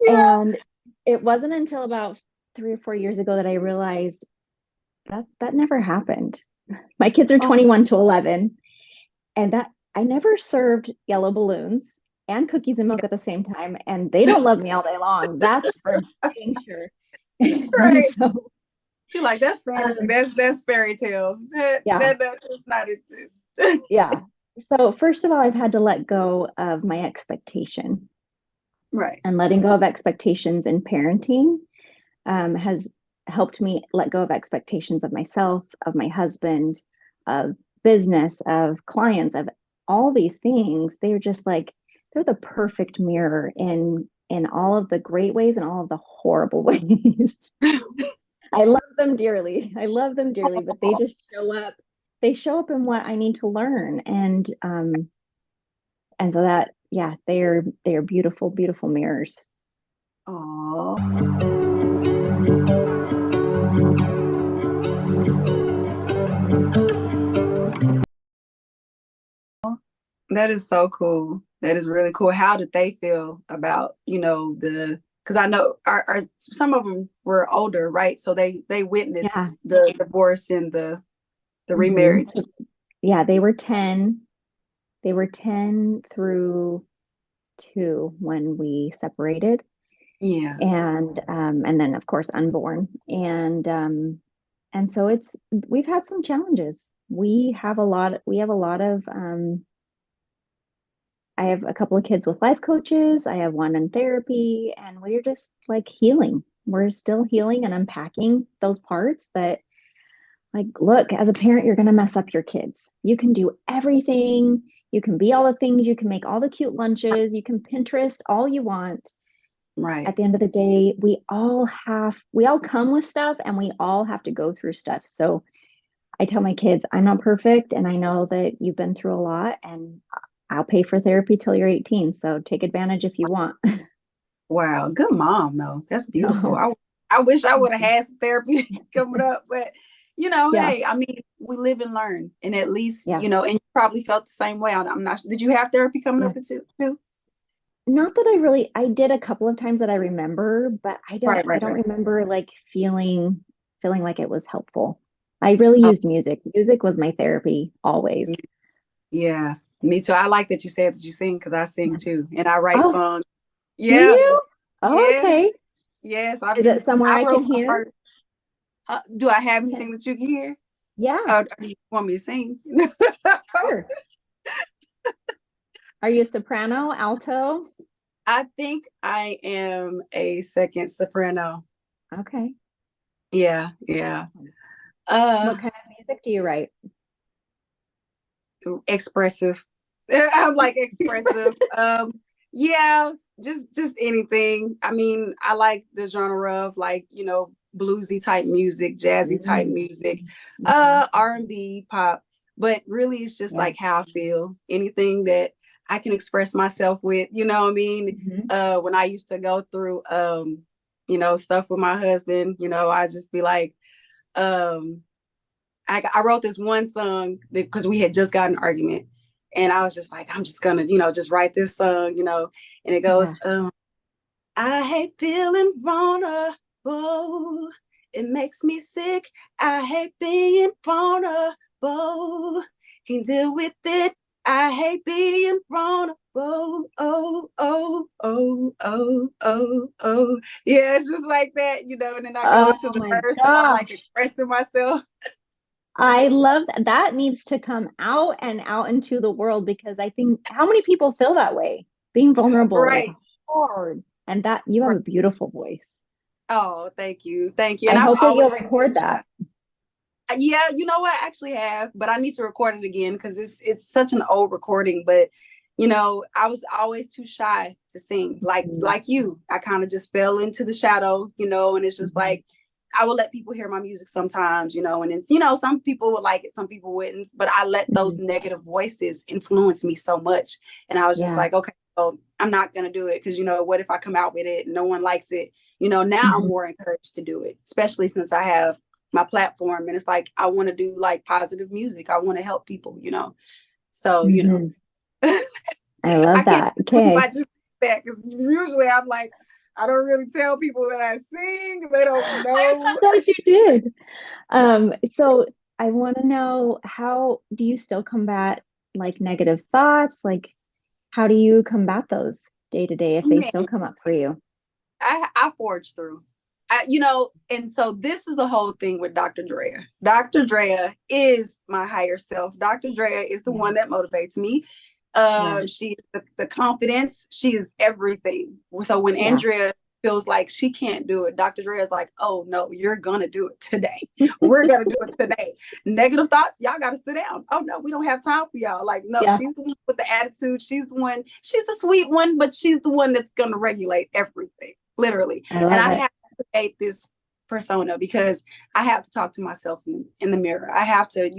[SPEAKER 2] Yeah.
[SPEAKER 1] And it wasn't until about 3 or 4 years ago that I realized that that never happened. My kids are
[SPEAKER 2] Oh,
[SPEAKER 1] 21 to 11, and that I never served yellow balloons and cookies and milk
[SPEAKER 2] yeah.
[SPEAKER 1] at the same time, and they don't love me all day long. That's for dang sure. And
[SPEAKER 2] Right.
[SPEAKER 1] so,
[SPEAKER 2] You're like, that's fantasy.
[SPEAKER 1] um,
[SPEAKER 2] That's fairy tale.
[SPEAKER 1] yeah,
[SPEAKER 2] That does not exist.
[SPEAKER 1] yeah. So first of all, I've had to let go of my expectation,
[SPEAKER 2] Right.
[SPEAKER 1] and letting go of expectations in parenting has helped me let go of expectations of myself, of my husband, of business, of clients, of all these things. They're just like they're the perfect mirror in all of the great ways and all of the horrible ways. I love them dearly. I love them dearly, but they just show up. They show up in what I need to learn, and so that yeah, they are beautiful, beautiful mirrors.
[SPEAKER 2] Oh, that is so cool. That is really cool. How did they feel about, because I know some of them were older, right? So they
[SPEAKER 1] Yeah.
[SPEAKER 2] witnessed the divorce and the
[SPEAKER 1] hmm
[SPEAKER 2] remarriage.
[SPEAKER 1] Yeah, they were 10 through 2 when we separated,
[SPEAKER 2] Yeah.
[SPEAKER 1] and then of course unborn. And so it's we've had some challenges. We have a lot of I have a couple of kids with life coaches. I have one in therapy, and we're just like healing. We're still healing and unpacking those parts that, like, look, as a parent, you're going to mess up your kids. You can do everything. You can be all the things. You can make all the cute lunches. You can Pinterest all you want.
[SPEAKER 2] Right.
[SPEAKER 1] At the end of the day, we all come with stuff, and we all have to go through stuff. So I tell my kids, I'm not perfect, and I know that you've been through a lot, and I'll pay for therapy till you're 18. So take advantage if you want.
[SPEAKER 2] Wow. Good mom, though. That's beautiful.
[SPEAKER 1] Oh,
[SPEAKER 2] I wish I
[SPEAKER 1] thank
[SPEAKER 2] would have
[SPEAKER 1] you.
[SPEAKER 2] had some therapy coming up, but
[SPEAKER 1] Yeah,
[SPEAKER 2] hey, I mean, we live and learn, and at least,
[SPEAKER 1] yeah,
[SPEAKER 2] and you probably felt the same way. I'm not. Did you have therapy coming
[SPEAKER 1] yeah.
[SPEAKER 2] up too?
[SPEAKER 1] Not that I did a couple of times that I remember, but
[SPEAKER 2] Right.
[SPEAKER 1] I
[SPEAKER 2] Right.
[SPEAKER 1] don't
[SPEAKER 2] Right.
[SPEAKER 1] remember like feeling like it was helpful. I really
[SPEAKER 2] Oh,
[SPEAKER 1] used music. Music was my therapy always.
[SPEAKER 2] yeah. Me too. I like that you said that you sing because I sing
[SPEAKER 1] Yeah.
[SPEAKER 2] too, and I write
[SPEAKER 1] Oh,
[SPEAKER 2] songs.
[SPEAKER 1] do
[SPEAKER 2] Yeah.
[SPEAKER 1] you? Oh,
[SPEAKER 2] Yes.
[SPEAKER 1] okay.
[SPEAKER 2] Yes.
[SPEAKER 1] Is it somewhere
[SPEAKER 2] I
[SPEAKER 1] I can
[SPEAKER 2] wrote my
[SPEAKER 1] hear?
[SPEAKER 2] first. Do I have
[SPEAKER 1] Okay.
[SPEAKER 2] anything that you can hear?
[SPEAKER 1] Yeah,
[SPEAKER 2] Do you want me to sing?
[SPEAKER 1] sure. Are you a soprano, alto?
[SPEAKER 2] I think I am a second soprano.
[SPEAKER 1] Okay.
[SPEAKER 2] Yeah, yeah. Uh,
[SPEAKER 1] What kind of music do you write?
[SPEAKER 2] Expressive. I'm like expressive. Yeah, just anything. I mean, I like the genre of like, bluesy type music, jazzy type
[SPEAKER 1] Mm,
[SPEAKER 2] music,
[SPEAKER 1] mhm.
[SPEAKER 2] R&B, pop, but really it's just
[SPEAKER 1] Yeah.
[SPEAKER 2] like how I feel. Anything that I can express myself with, you know what I mean?
[SPEAKER 1] Mhm.
[SPEAKER 2] When I used to go through stuff with my husband, I just be like, um I wrote this one song because we had just got an argument, and I was just like, I'm just gonna, just write this song, and it goes,
[SPEAKER 1] Yeah.
[SPEAKER 2] I hate feeling vulnerable. It makes me sick. I hate being vulnerable. Can't deal with it. I hate being vulnerable. Oh, oh, oh, oh, oh, oh. Yeah, it's just like that, and then I go
[SPEAKER 1] Oh
[SPEAKER 2] into the
[SPEAKER 1] my
[SPEAKER 2] verse and I'm like
[SPEAKER 1] gosh.
[SPEAKER 2] expressing myself.
[SPEAKER 1] I love that. That needs to come out and out into the world, because I think how many people feel that way? Being vulnerable is
[SPEAKER 2] Right.
[SPEAKER 1] hard. And that you have
[SPEAKER 2] Right.
[SPEAKER 1] a beautiful voice.
[SPEAKER 2] Oh, thank you. Thank you.
[SPEAKER 1] I
[SPEAKER 2] And I've
[SPEAKER 1] hope that
[SPEAKER 2] always
[SPEAKER 1] you'll
[SPEAKER 2] been
[SPEAKER 1] record
[SPEAKER 2] shy.
[SPEAKER 1] that.
[SPEAKER 2] Yeah, you know what? I actually have, but I need to record it again because it's such an old recording. But I was always too shy to sing. Like you, I kind of just fell into the shadow, and it's just like I would let people hear my music sometimes, and it's some people would like it, some people wouldn't, but I let those negative voices influence me so much, and I was just like, okay, well, I'm not gonna do it because what if I come out with it and no one likes it? Now I'm more encouraged to do it, especially since I have my platform and it's like I want to do like positive music. I want to help people, so
[SPEAKER 1] I love
[SPEAKER 2] I can't
[SPEAKER 1] that. Okay.
[SPEAKER 2] I just that because usually I'm like I don't really tell people that I sing. They don't
[SPEAKER 1] I'm
[SPEAKER 2] know.
[SPEAKER 1] so glad you did. So I want to know, how do you still combat like negative thoughts? Like, how do you combat those day to day if they
[SPEAKER 2] Man,
[SPEAKER 1] still come up for you?
[SPEAKER 2] I forge through. And so this is the whole thing with Dr. Drea. Dr. Drea is my higher self. Dr. Drea is the one that motivates me. She is the confidence. She is everything. So when Andrea feels like she can't do it, Dr. Drea is like, oh no, you're gonna do it today. We're gonna do it today. Negative thoughts, y'all gotta sit down. Oh no, we don't have time for y'all. Like, no, she's the one with the attitude. She's the sweet one, but she's the one that's gonna regulate everything, literally. I have to create this persona because I have to talk to myself in the mirror. I have to,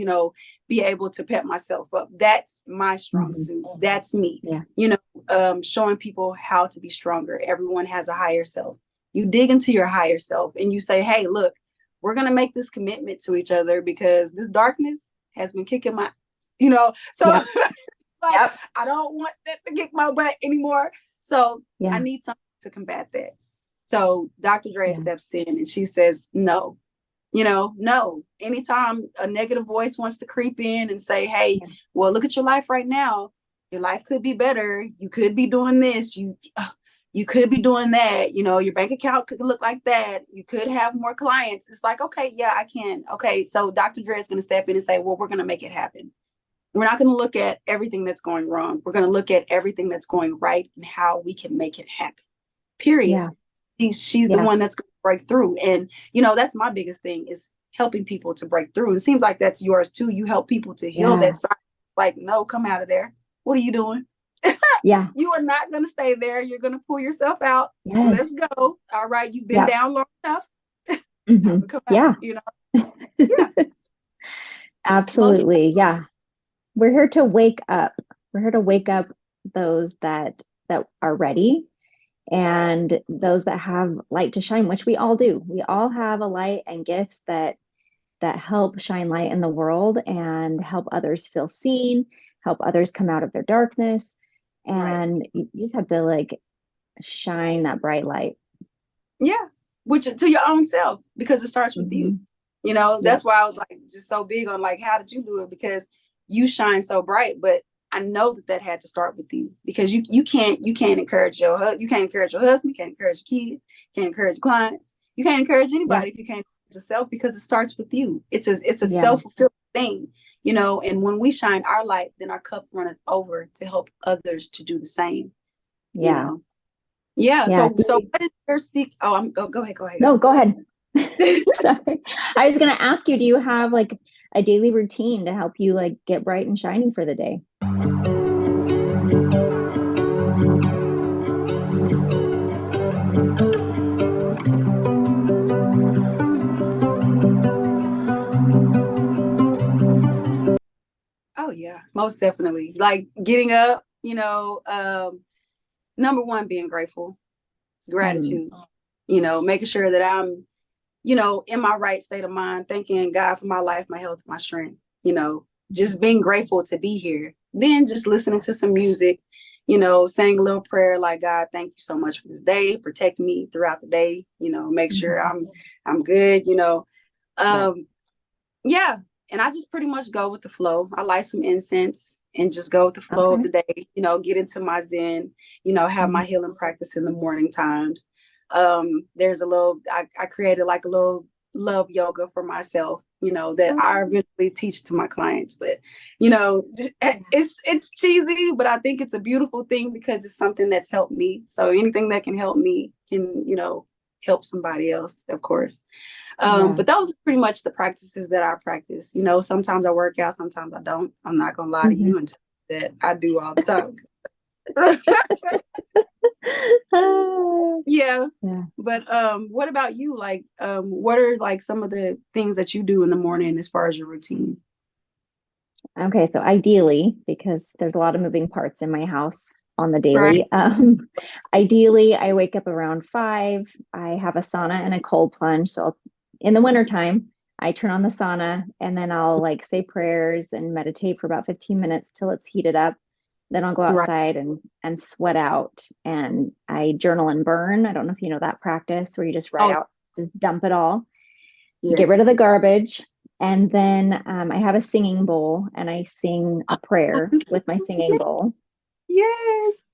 [SPEAKER 2] be able to pep myself up. That's my strong suit. That's me. Showing people how to be stronger. Everyone has a higher self. You dig into your higher self and you say, hey, look, we're going to make this commitment to each other because this darkness has been kicking my, so I don't want that to kick my butt anymore. So I need something to combat that. So Dr. Drea steps in and she says, no, no. Anytime a negative voice wants to creep in and say, hey, well, look at your life right now. Your life could be better. You could be doing this. You could be doing that. Your bank account could look like that. You could have more clients. It's like, okay, yeah, I can. Okay. So Dr. Dre is going to step in and say, well, we're going to make it happen. We're not going to look at everything that's going wrong. We're going to look at everything that's going right and how we can make it happen. Period. She's the one that's going to break through. And, that's my biggest thing is helping people to break through. And it seems like that's yours too. You help people to heal that side. Like, no, come out of there. What are you doing? You are not going to stay there. You're going to pull yourself out. Let's go. All right. You've been down long enough. Time to come out,
[SPEAKER 1] Absolutely. Yeah. We're here to wake up. We're here to wake up those that are ready and those that have light to shine, which we all do. We all have a light and gifts that help shine light in the world and help others feel seen, help others come out of their darkness. And you just have to like shine that bright light.
[SPEAKER 2] Yeah. Which to your own self, because it starts with you. That's why I was like just so big on like, how did you do it? Because you shine so bright, but I know that had to start with you because you can't encourage your husband, you can't encourage your kids, you can't encourage clients, you can't encourage anybody if you can't encourage yourself, because it starts with you. It's a self-fulfilling thing, and when we shine our light, then our cup runneth over to help others to do the same. So what is your secret? Oh, go ahead.
[SPEAKER 1] No, go ahead. Sorry. I was gonna ask you, do you have like a daily routine to help you like get bright and shiny for the day?
[SPEAKER 2] Oh yeah, most definitely. Like getting up, number one, being grateful. It's gratitude. Making sure that I'm, in my right state of mind, thanking God for my life, my health, my strength, just being grateful to be here. Then just listening to some music, saying a little prayer like, God, thank you so much for this day. Protect me throughout the day, make sure I'm good, And I just pretty much go with the flow. I light some incense and just go with the flow of the day, get into my Zen, have my healing practice in the morning times. There's I created like a little love yoga for myself, that I eventually teach to my clients. But, it's cheesy, but I think it's a beautiful thing because it's something that's helped me. So anything that can help me can, help somebody else, of course.
[SPEAKER 1] Yeah.
[SPEAKER 2] But those are pretty much the practices that I practice. You know, sometimes I work out, sometimes I don't. I'm not gonna lie to
[SPEAKER 1] Mhm.
[SPEAKER 2] you and tell you that I do all the time. Yeah.
[SPEAKER 1] Yeah.
[SPEAKER 2] But what about you? Like, what are like some of the things that you do in the morning as far as your routine?
[SPEAKER 1] Okay, so ideally, because there's a lot of moving parts in my house on the
[SPEAKER 2] Right.
[SPEAKER 1] daily, ideally I wake up around 5. I have a sauna and a cold plunge. So in the wintertime, I turn on the sauna and then I'll like say prayers and meditate for about 15 minutes till it's heated up. Then I'll go
[SPEAKER 2] Right.
[SPEAKER 1] outside and sweat out and I journal and burn. I don't know if you know that practice where you just write
[SPEAKER 2] Oh,
[SPEAKER 1] out, just dump it all, get rid
[SPEAKER 2] yes.
[SPEAKER 1] of the garbage. And then I have a singing bowl and I sing a prayer with my singing bowl.
[SPEAKER 2] Yes.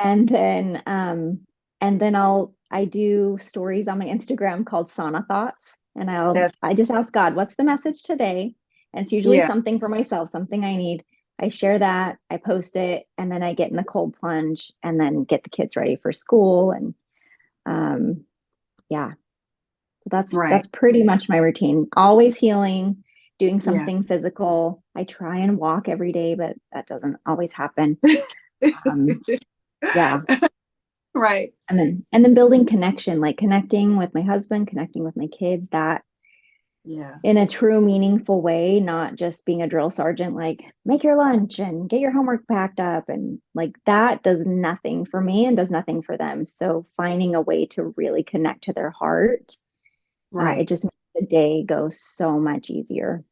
[SPEAKER 1] And then I do stories on my Instagram called Sauna Thoughts. And
[SPEAKER 2] That's
[SPEAKER 1] I just ask God, what's the message today? And it's usually
[SPEAKER 2] yeah.
[SPEAKER 1] something for myself, something I need. I share that, I post it, and then I get in the cold plunge and then get the kids ready for school. And um, yeah,
[SPEAKER 2] Right.
[SPEAKER 1] that's pretty much my routine. Always healing, doing
[SPEAKER 2] Yeah.
[SPEAKER 1] something physical. I try and walk every day, but that doesn't always happen. Um, yeah.
[SPEAKER 2] Right.
[SPEAKER 1] And then building connection, like connecting with my husband, connecting with my kids, that
[SPEAKER 2] Yeah.
[SPEAKER 1] in a true meaningful way, not just being a drill sergeant, like make your lunch and get your homework packed up. And like that does nothing for me and does nothing for them. So finding a way to really connect to their heart, it
[SPEAKER 2] Right.
[SPEAKER 1] just makes the day go so much easier.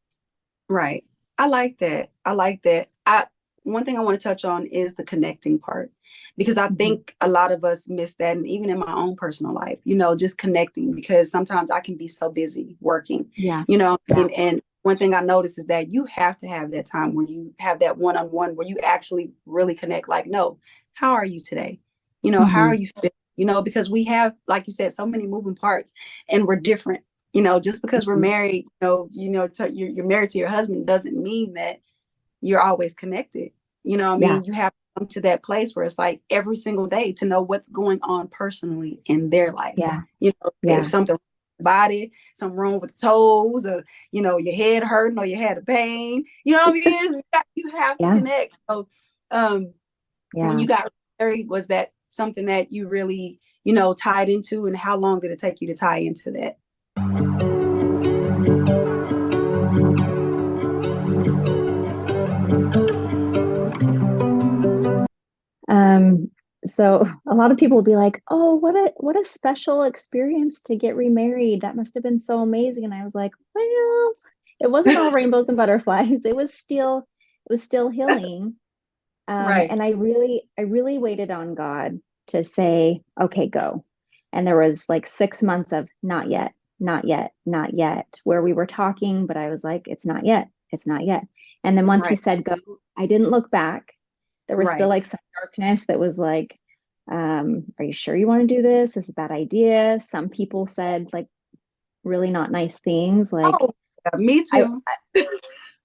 [SPEAKER 2] Right. I like that. I like that. I One thing I want to touch on is the connecting part because I
[SPEAKER 1] Mhm.
[SPEAKER 2] think a lot of us miss that, and even in my own personal life, you know, just connecting because sometimes I can be so busy working,
[SPEAKER 1] Yeah.
[SPEAKER 2] you know,
[SPEAKER 1] Yeah.
[SPEAKER 2] and one thing I notice is that you have to have that time where you have that one-on-one where you actually really connect. Like, no, how are you today? You know, how are
[SPEAKER 1] Mhm.
[SPEAKER 2] you feeling? You know, because we have, like you said, so many moving parts and we're different. You know, just because we're
[SPEAKER 1] Mhm.
[SPEAKER 2] married, you're married to your husband doesn't mean that you're always connected. You know what I
[SPEAKER 1] Yeah.
[SPEAKER 2] mean? You have to come to that place where it's like every single day to know what's going on personally in their life.
[SPEAKER 1] Yeah.
[SPEAKER 2] You know, if
[SPEAKER 1] Yeah.
[SPEAKER 2] something wrong with the body, something wrong with the toes, or you know, your head hurting or you had a pain. You know what I mean? You have to
[SPEAKER 1] Yeah.
[SPEAKER 2] connect. So um when
[SPEAKER 1] Yeah.
[SPEAKER 2] you got married, was that something that you really, you know, tied into, and how long did it take you to tie into that?
[SPEAKER 1] Um, so a lot of people will be like, "Oh, what a special experience to get remarried. That must have been so amazing." And I was like, "Well, it wasn't all rainbows and butterflies. It was still healing."
[SPEAKER 2] Right.
[SPEAKER 1] And I really waited on God to say, "Okay, go." And there was like 6 months of not yet, not yet, not yet, where we were talking, but I was like, "It's not yet, it's not yet." And then once he
[SPEAKER 2] Right.
[SPEAKER 1] said go, I didn't look back. There was still
[SPEAKER 2] Right.
[SPEAKER 1] like some darkness that was like, are you sure you want to do this? This is a bad idea. Some people said like really not nice things. Like
[SPEAKER 2] Oh, yeah, me
[SPEAKER 1] I,
[SPEAKER 2] too.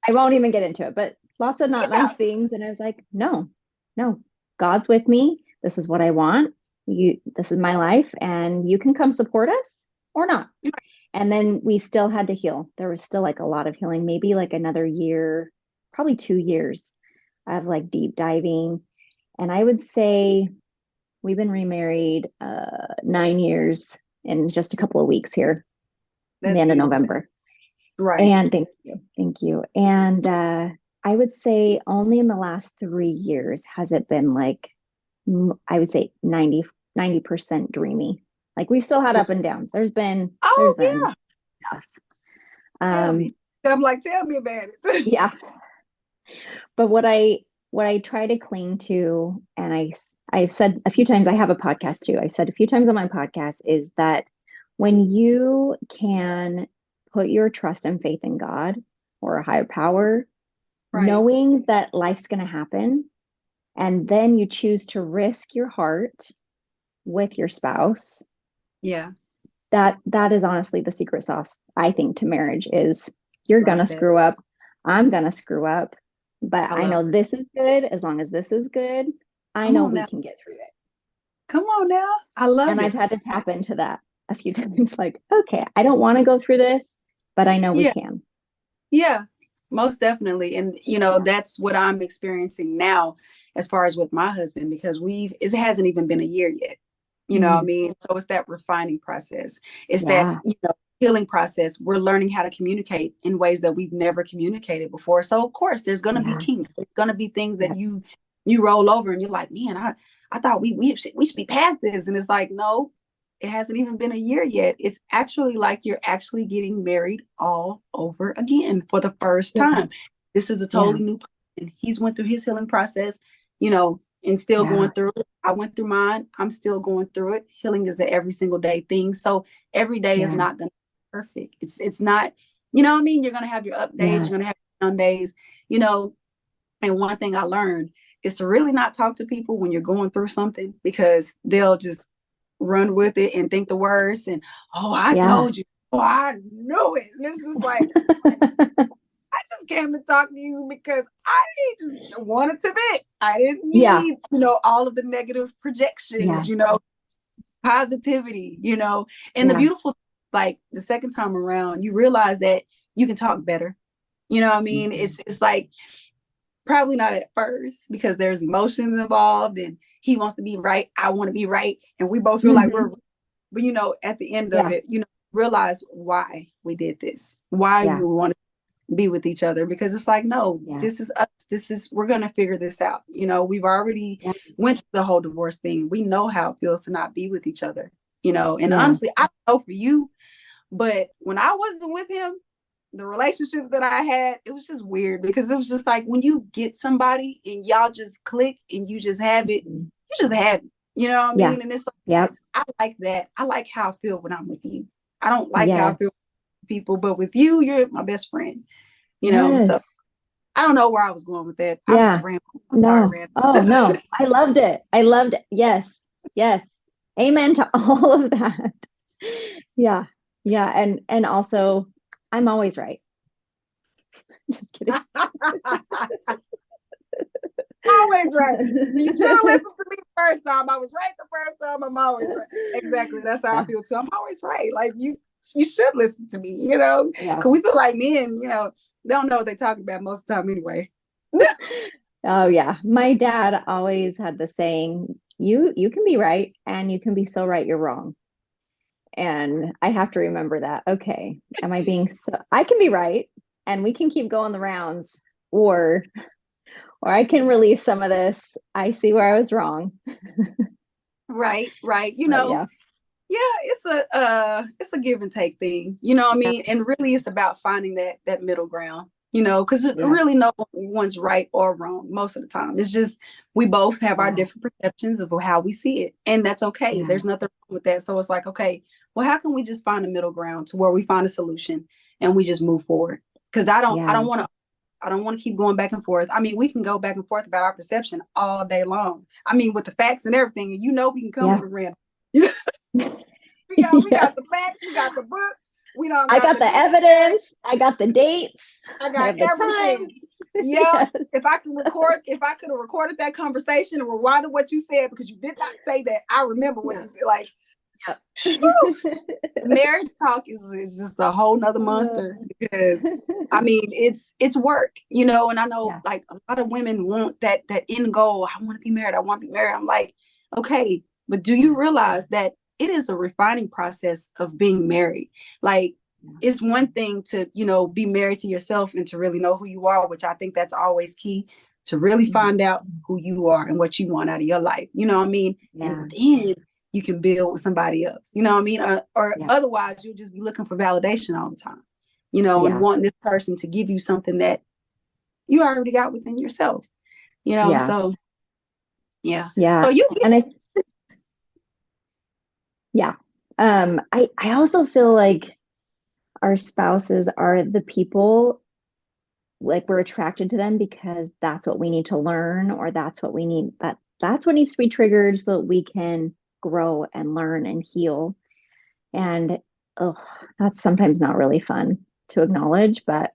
[SPEAKER 1] I won't even get into it, but lots of not nice things. And I was like, no, no, God's with me. This is what I want. This is my life, and you can come support us or not. And then we still had to heal. There was still like a lot of healing, maybe like another year, probably 2 years of like deep diving. And I would say we've been remarried 9 years in just a couple of weeks here in the
[SPEAKER 2] That's
[SPEAKER 1] end of
[SPEAKER 2] beautiful.
[SPEAKER 1] November.
[SPEAKER 2] Right.
[SPEAKER 1] And thank you. Thank you. And I would say only in the last 3 years has it been like, I would say 90% dreamy. Like we've still had up and downs. There's
[SPEAKER 2] Oh
[SPEAKER 1] been
[SPEAKER 2] yeah.
[SPEAKER 1] stuff.
[SPEAKER 2] Tell me.
[SPEAKER 1] Um,
[SPEAKER 2] I'm like, tell me about it.
[SPEAKER 1] yeah. But what I try to cling to, and I've said a few times, I have a podcast too. I've said a few times on my podcast is that when you can put your trust and faith in God or a higher power,
[SPEAKER 2] Right.
[SPEAKER 1] knowing that life's going to happen, and then you choose to risk your heart with your spouse,
[SPEAKER 2] Yeah.
[SPEAKER 1] that is honestly the secret sauce, I think, to marriage is you're
[SPEAKER 2] Love
[SPEAKER 1] gonna
[SPEAKER 2] that.
[SPEAKER 1] screw up, I'm gonna screw up, but
[SPEAKER 2] I
[SPEAKER 1] I
[SPEAKER 2] love
[SPEAKER 1] know this is good. As long as this is good, I
[SPEAKER 2] Come
[SPEAKER 1] know
[SPEAKER 2] on
[SPEAKER 1] we
[SPEAKER 2] now.
[SPEAKER 1] can get through it.
[SPEAKER 2] Come on now. I love
[SPEAKER 1] And I've
[SPEAKER 2] it.
[SPEAKER 1] had to tap into that a few times, like, okay, I don't want to go through this, but I know we
[SPEAKER 2] Yeah.
[SPEAKER 1] can.
[SPEAKER 2] Yeah, most definitely. And
[SPEAKER 1] Yeah.
[SPEAKER 2] that's what I'm experiencing now as far as with my husband, because it hasn't even been a year yet. You know what I
[SPEAKER 1] Mm,
[SPEAKER 2] mean? So it's that refining process. It's that,
[SPEAKER 1] yeah.
[SPEAKER 2] healing process. We're learning how to communicate in ways that we've never communicated before. So of course there's gonna be
[SPEAKER 1] Yeah.
[SPEAKER 2] kinks. There's gonna be things that
[SPEAKER 1] Yeah.
[SPEAKER 2] you roll over and you're like, man, I thought we should be past this. And it's like, no, it hasn't even been a year yet. It's actually like you're actually getting married all over again for the first
[SPEAKER 1] Yeah.
[SPEAKER 2] time. This is a
[SPEAKER 1] Yeah.
[SPEAKER 2] totally new person. He's went through his healing process, and still
[SPEAKER 1] Yeah.
[SPEAKER 2] going through it. I went through mine. I'm still going through it. Healing is an every single day thing. So every day is
[SPEAKER 1] Yeah.
[SPEAKER 2] not going to be perfect. It's not, you know what I mean? You're going to have your up days.
[SPEAKER 1] Yeah.
[SPEAKER 2] You're going to have your down days, you know. And one thing I learned is to really not talk to people when you're going through something, because they'll just run with it and think the worst. And, oh, I
[SPEAKER 1] Yeah.
[SPEAKER 2] told you. Oh, I knew it. And it's just like, I just came to talk to you because I just wanted to vent. I didn't
[SPEAKER 1] Yeah.
[SPEAKER 2] need, all of the negative projections,
[SPEAKER 1] Yeah.
[SPEAKER 2] positivity, and the
[SPEAKER 1] Yeah.
[SPEAKER 2] beautiful, like the second time around, you realize that you can talk better. You know what I mean?
[SPEAKER 1] Mhm.
[SPEAKER 2] It's like, probably not at first, because there's emotions involved and he wants to be right. I want to be right. And we both feel like
[SPEAKER 1] Mhm.
[SPEAKER 2] we're, but at the end of
[SPEAKER 1] Yeah.
[SPEAKER 2] it, realize why we did this, why we
[SPEAKER 1] Yeah.
[SPEAKER 2] want to be with each other, because it's like, no,
[SPEAKER 1] Yeah.
[SPEAKER 2] this is us. We're going to figure this out. We've already
[SPEAKER 1] Yeah.
[SPEAKER 2] went through the whole divorce thing. We know how it feels to not be with each other, and
[SPEAKER 1] Yeah.
[SPEAKER 2] honestly, I don't know for you, but when I wasn't with him, the relationship that I had, it was just weird, because it was just like when you get somebody and y'all just click and you just have it,
[SPEAKER 1] Mhm.
[SPEAKER 2] you just have it. You know what I
[SPEAKER 1] Yeah.
[SPEAKER 2] mean? And it's like,
[SPEAKER 1] Yep.
[SPEAKER 2] I like that. I like how I feel when I'm with you. I don't like how I feel
[SPEAKER 1] Yes.
[SPEAKER 2] with people, but with you, you're my best friend. So
[SPEAKER 1] Yes.
[SPEAKER 2] I don't know where I was going with that. I'm just
[SPEAKER 1] Yeah.
[SPEAKER 2] rambling. I'm sorry,
[SPEAKER 1] No. Oh,
[SPEAKER 2] Rand.
[SPEAKER 1] no. I loved it. I loved it. Yes. Yes. Amen to all of that. Yeah. Yeah. And also, I'm always right. Just kidding.
[SPEAKER 2] Always right. You should have listened to me the first time. I was right the first time. I'm always right. Exactly. That's how I
[SPEAKER 1] Yeah.
[SPEAKER 2] feel too. I'm always right. Like you should listen to me,
[SPEAKER 1] Yeah.
[SPEAKER 2] because we feel like men, they don't know what they're talking about most of the time anyway.
[SPEAKER 1] Oh yeah. My dad always had the saying, you can be right and you can be so right you're wrong. And I have to remember that. Okay, am I being so I can be right and we can keep going the rounds, or I can release some of this. I see where I was wrong.
[SPEAKER 2] Right, right.
[SPEAKER 1] But yeah.
[SPEAKER 2] Yeah, it's a give and take thing. You know what I
[SPEAKER 1] Yeah.
[SPEAKER 2] mean? And really it's about finding that middle ground. Because
[SPEAKER 1] Yeah.
[SPEAKER 2] really no one's right or wrong most of the time. It's just we both have our
[SPEAKER 1] Yeah.
[SPEAKER 2] different perceptions of how we see it. And that's okay.
[SPEAKER 1] Yeah.
[SPEAKER 2] There's nothing wrong with that. So it's like, okay, well, how can we just find a middle ground to where we find a solution and we just move forward? Because
[SPEAKER 1] Yeah.
[SPEAKER 2] I don't want to keep going back and forth. I mean, we can go back and forth about our perception all day long. I mean, with the facts and everything, and we can come
[SPEAKER 1] Yeah.
[SPEAKER 2] with a random. we
[SPEAKER 1] Yeah.
[SPEAKER 2] got the facts, we got the book, we don't
[SPEAKER 1] I
[SPEAKER 2] got
[SPEAKER 1] got
[SPEAKER 2] the
[SPEAKER 1] the
[SPEAKER 2] dictionary,
[SPEAKER 1] evidence. I got the dates.
[SPEAKER 2] I
[SPEAKER 1] I
[SPEAKER 2] got
[SPEAKER 1] have the time.
[SPEAKER 2] everything. Yep.
[SPEAKER 1] Yes.
[SPEAKER 2] If I could have recorded that conversation and rewinded what you said, because you did not say that, I remember what
[SPEAKER 1] Yeah.
[SPEAKER 2] you said. Like,
[SPEAKER 1] Yep.
[SPEAKER 2] marriage talk is just a whole nother monster, because I mean it's work, and I know
[SPEAKER 1] Yeah.
[SPEAKER 2] like a lot of women want that end goal. I want to be married. I want to be married. I'm like, okay, but do you
[SPEAKER 1] Yeah.
[SPEAKER 2] realize that it is a refining process of being married? Like, it's one thing to, be married to yourself and to really know who you are, which I think that's always key, to really
[SPEAKER 1] Mhm.
[SPEAKER 2] find out who you are and what you want out of your life. You know what I mean?
[SPEAKER 1] Yeah.
[SPEAKER 2] And then you can build with somebody else. You know what I mean? Or
[SPEAKER 1] Yeah.
[SPEAKER 2] otherwise, you'll just be looking for validation all the time, and
[SPEAKER 1] Yeah.
[SPEAKER 2] wanting this person to give you something that you already got within yourself,
[SPEAKER 1] Yeah.
[SPEAKER 2] So, yeah. So
[SPEAKER 1] Yeah.
[SPEAKER 2] you,
[SPEAKER 1] And yeah. I also feel like our spouses are the people, like we're attracted to them because that's what we need to learn, or that's what we need, that's what needs to be triggered so that we can grow and learn and heal. And oh, that's sometimes not really fun to acknowledge, but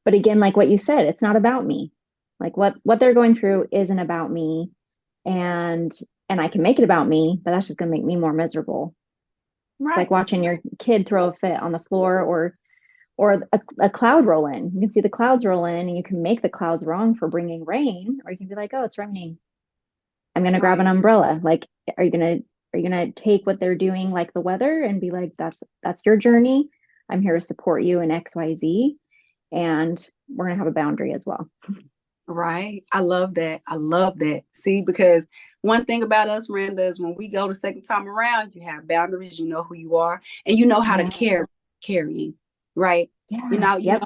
[SPEAKER 1] again, like what you said, it's not about me. Like what they're going through isn't about me. And I can make it about me, but that's just going to make me more miserable. It's like
[SPEAKER 2] Right.
[SPEAKER 1] watching your kid throw a fit on the floor, or a cloud roll in. You can see the clouds roll in and you can make the clouds wrong for bringing rain, or you can be like, oh, it's raining. I'm going to grab an
[SPEAKER 2] Right.
[SPEAKER 1] umbrella. Like, are you going to take what they're doing like the weather and be like, that's your journey. I'm here to support you in XYZ, and we're going to have a boundary as well.
[SPEAKER 2] Right. I love that. I love that. See, because one thing about us, Randa, is when we go the second time around, you have boundaries, you know who you are, and you know how to
[SPEAKER 1] Yes.
[SPEAKER 2] carrying, right?
[SPEAKER 1] Yeah.
[SPEAKER 2] You know
[SPEAKER 1] Yep.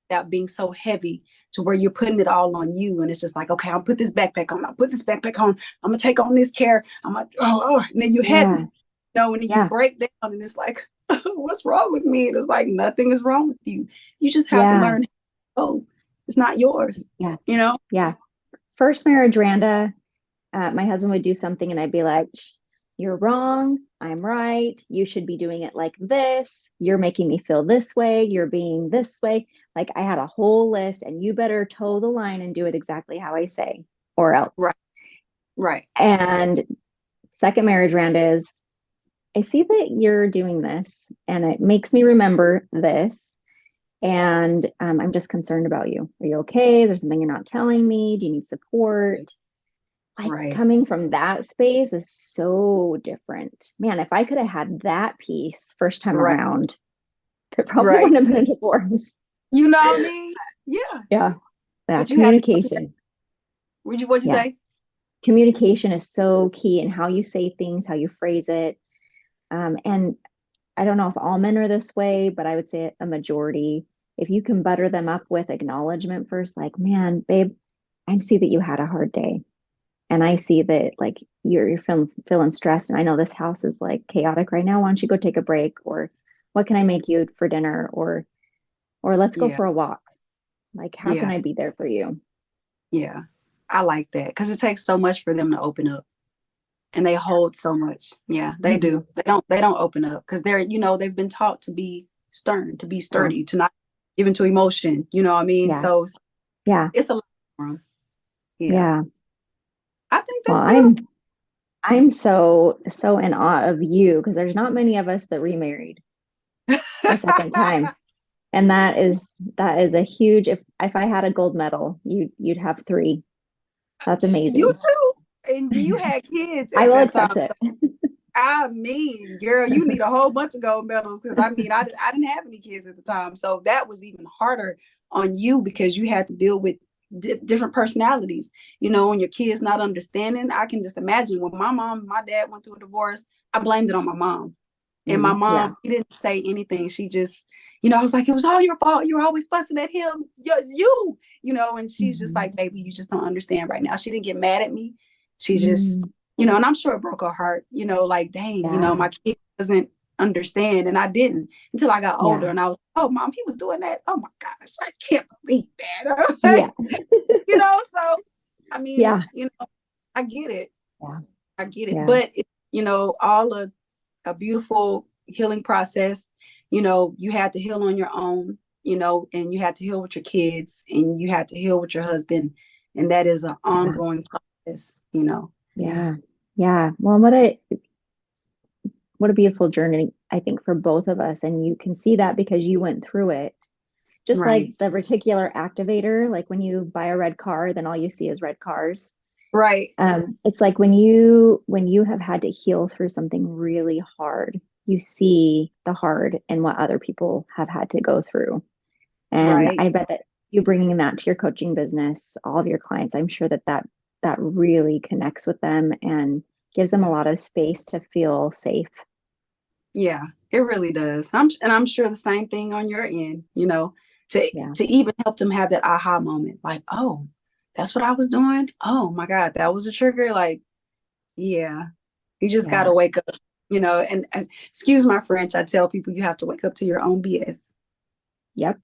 [SPEAKER 2] without being so heavy to where you're putting it all on you. And it's just like, okay, I'll put this backpack on. I'll put this backpack on. I'm gonna take on this care. I'm like, and then you're heavy.
[SPEAKER 1] Yeah.
[SPEAKER 2] You know, and then you
[SPEAKER 1] Yeah.
[SPEAKER 2] break down and it's like, what's wrong with me? And it's like nothing is wrong with you. You just have to
[SPEAKER 1] Yeah.
[SPEAKER 2] learn, oh, it's not yours,
[SPEAKER 1] Yeah.
[SPEAKER 2] you know?
[SPEAKER 1] Yeah. First marriage, Randa, my husband would do something and I'd be like, you're wrong. I'm right. You should be doing it like this. You're making me feel this way. You're being this way. Like I had a whole list, and you better toe the line and do it exactly how I say, or
[SPEAKER 2] Right,
[SPEAKER 1] else.
[SPEAKER 2] right,
[SPEAKER 1] And second marriage, Randa, is I see that you're doing this and it makes me remember this. And I'm just concerned about you. Are you okay? Is there something you're not telling me? Do you need support? Like
[SPEAKER 2] right.
[SPEAKER 1] coming from that space is so different. Man, if I could have had that piece first time
[SPEAKER 2] Right,
[SPEAKER 1] around, there probably
[SPEAKER 2] right.
[SPEAKER 1] wouldn't have been a divorce.
[SPEAKER 2] You know what I mean? Yeah.
[SPEAKER 1] Yeah. Yeah.
[SPEAKER 2] But you have to go through that.
[SPEAKER 1] Communication.
[SPEAKER 2] What'd you
[SPEAKER 1] Yeah.
[SPEAKER 2] say?
[SPEAKER 1] Communication is so key in how you say things, how you phrase it. And I don't know if all men are this way, but I would say a majority. If you can butter them up with acknowledgement first, like, man, babe, I see that you had a hard day. And I see that like you're feeling stressed. And I know this house is like chaotic right now. Why don't you go take a break? Or what can I make you for dinner? Or let's go
[SPEAKER 2] Yeah,
[SPEAKER 1] for a walk. Like, how can
[SPEAKER 2] yeah,
[SPEAKER 1] I be there for you?
[SPEAKER 2] yeah. I like that because it takes so much for them to open up, and they hold so much. Yeah, they
[SPEAKER 1] Mhm.
[SPEAKER 2] do. They don't open up because they've been taught to be stern, to be
[SPEAKER 1] Yeah.
[SPEAKER 2] sturdy, to not give into emotion. You know what I mean?
[SPEAKER 1] Yeah.
[SPEAKER 2] So
[SPEAKER 1] Yeah.
[SPEAKER 2] it's a lot for 'em. Yeah,
[SPEAKER 1] Yeah.
[SPEAKER 2] I think
[SPEAKER 1] Well,
[SPEAKER 2] that's beautiful.
[SPEAKER 1] I'm so in awe of you because there's not many of us that remarried a second time. And that is a huge, if I had a gold medal, you'd have three. That's
[SPEAKER 2] You
[SPEAKER 1] amazing.
[SPEAKER 2] too, and you had kids
[SPEAKER 1] I
[SPEAKER 2] at
[SPEAKER 1] will
[SPEAKER 2] that
[SPEAKER 1] accept
[SPEAKER 2] time.
[SPEAKER 1] it.
[SPEAKER 2] So I mean, girl, you need a whole bunch of gold medals because I mean, I didn't have any kids at the time, so that was even harder on you because you had to deal with different personalities. You know, and your kids not understanding. I can just imagine when my mom, and my dad went through a divorce. I blamed it on my mom, and my
[SPEAKER 1] Yeah.
[SPEAKER 2] mom she didn't say anything. She just, I was like, it was all your fault. You're always fussing at him. Yes, you. And she's just
[SPEAKER 1] Mhm.
[SPEAKER 2] like, baby, you just don't understand right now. She didn't get mad at me. She just,
[SPEAKER 1] Mm,
[SPEAKER 2] and I'm sure it broke her heart, like, dang,
[SPEAKER 1] yeah.
[SPEAKER 2] my kid doesn't understand. And I didn't until I got older
[SPEAKER 1] Yeah.
[SPEAKER 2] and I was, oh, mom, he was doing that. Oh my gosh, I can't believe that.
[SPEAKER 1] Yeah.
[SPEAKER 2] So I mean,
[SPEAKER 1] Yeah.
[SPEAKER 2] I get it.
[SPEAKER 1] Yeah.
[SPEAKER 2] I get it.
[SPEAKER 1] Yeah.
[SPEAKER 2] But, all a beautiful healing process. You had to heal on your own, and you had to heal with your kids and you had to heal with your husband. And that is an
[SPEAKER 1] Yeah.
[SPEAKER 2] ongoing process.
[SPEAKER 1] Yeah. Yeah. Well, what a beautiful journey, I think, for both of us. And you can see that because you went through it. Just like
[SPEAKER 2] Right.
[SPEAKER 1] the reticular activator, like when you buy a red car, then all you see is red cars.
[SPEAKER 2] Right.
[SPEAKER 1] It's like when you have had to heal through something really hard, you see the hard and what other people have had to go through. And
[SPEAKER 2] Right.
[SPEAKER 1] I bet that you bringing that to your coaching business, all of your clients, I'm sure that really connects with them and gives them a
[SPEAKER 2] Yeah.
[SPEAKER 1] lot of space to feel safe.
[SPEAKER 2] Yeah, it really does. I'm sure the same thing on your end, to
[SPEAKER 1] Yeah.
[SPEAKER 2] to even help them have that aha moment, like, oh, that's what I was doing. Oh my God, that was a trigger. Like, yeah, you just gotta
[SPEAKER 1] Yeah.
[SPEAKER 2] wake up, and excuse my French, I tell people you have to wake up to your own BS.
[SPEAKER 1] Yep.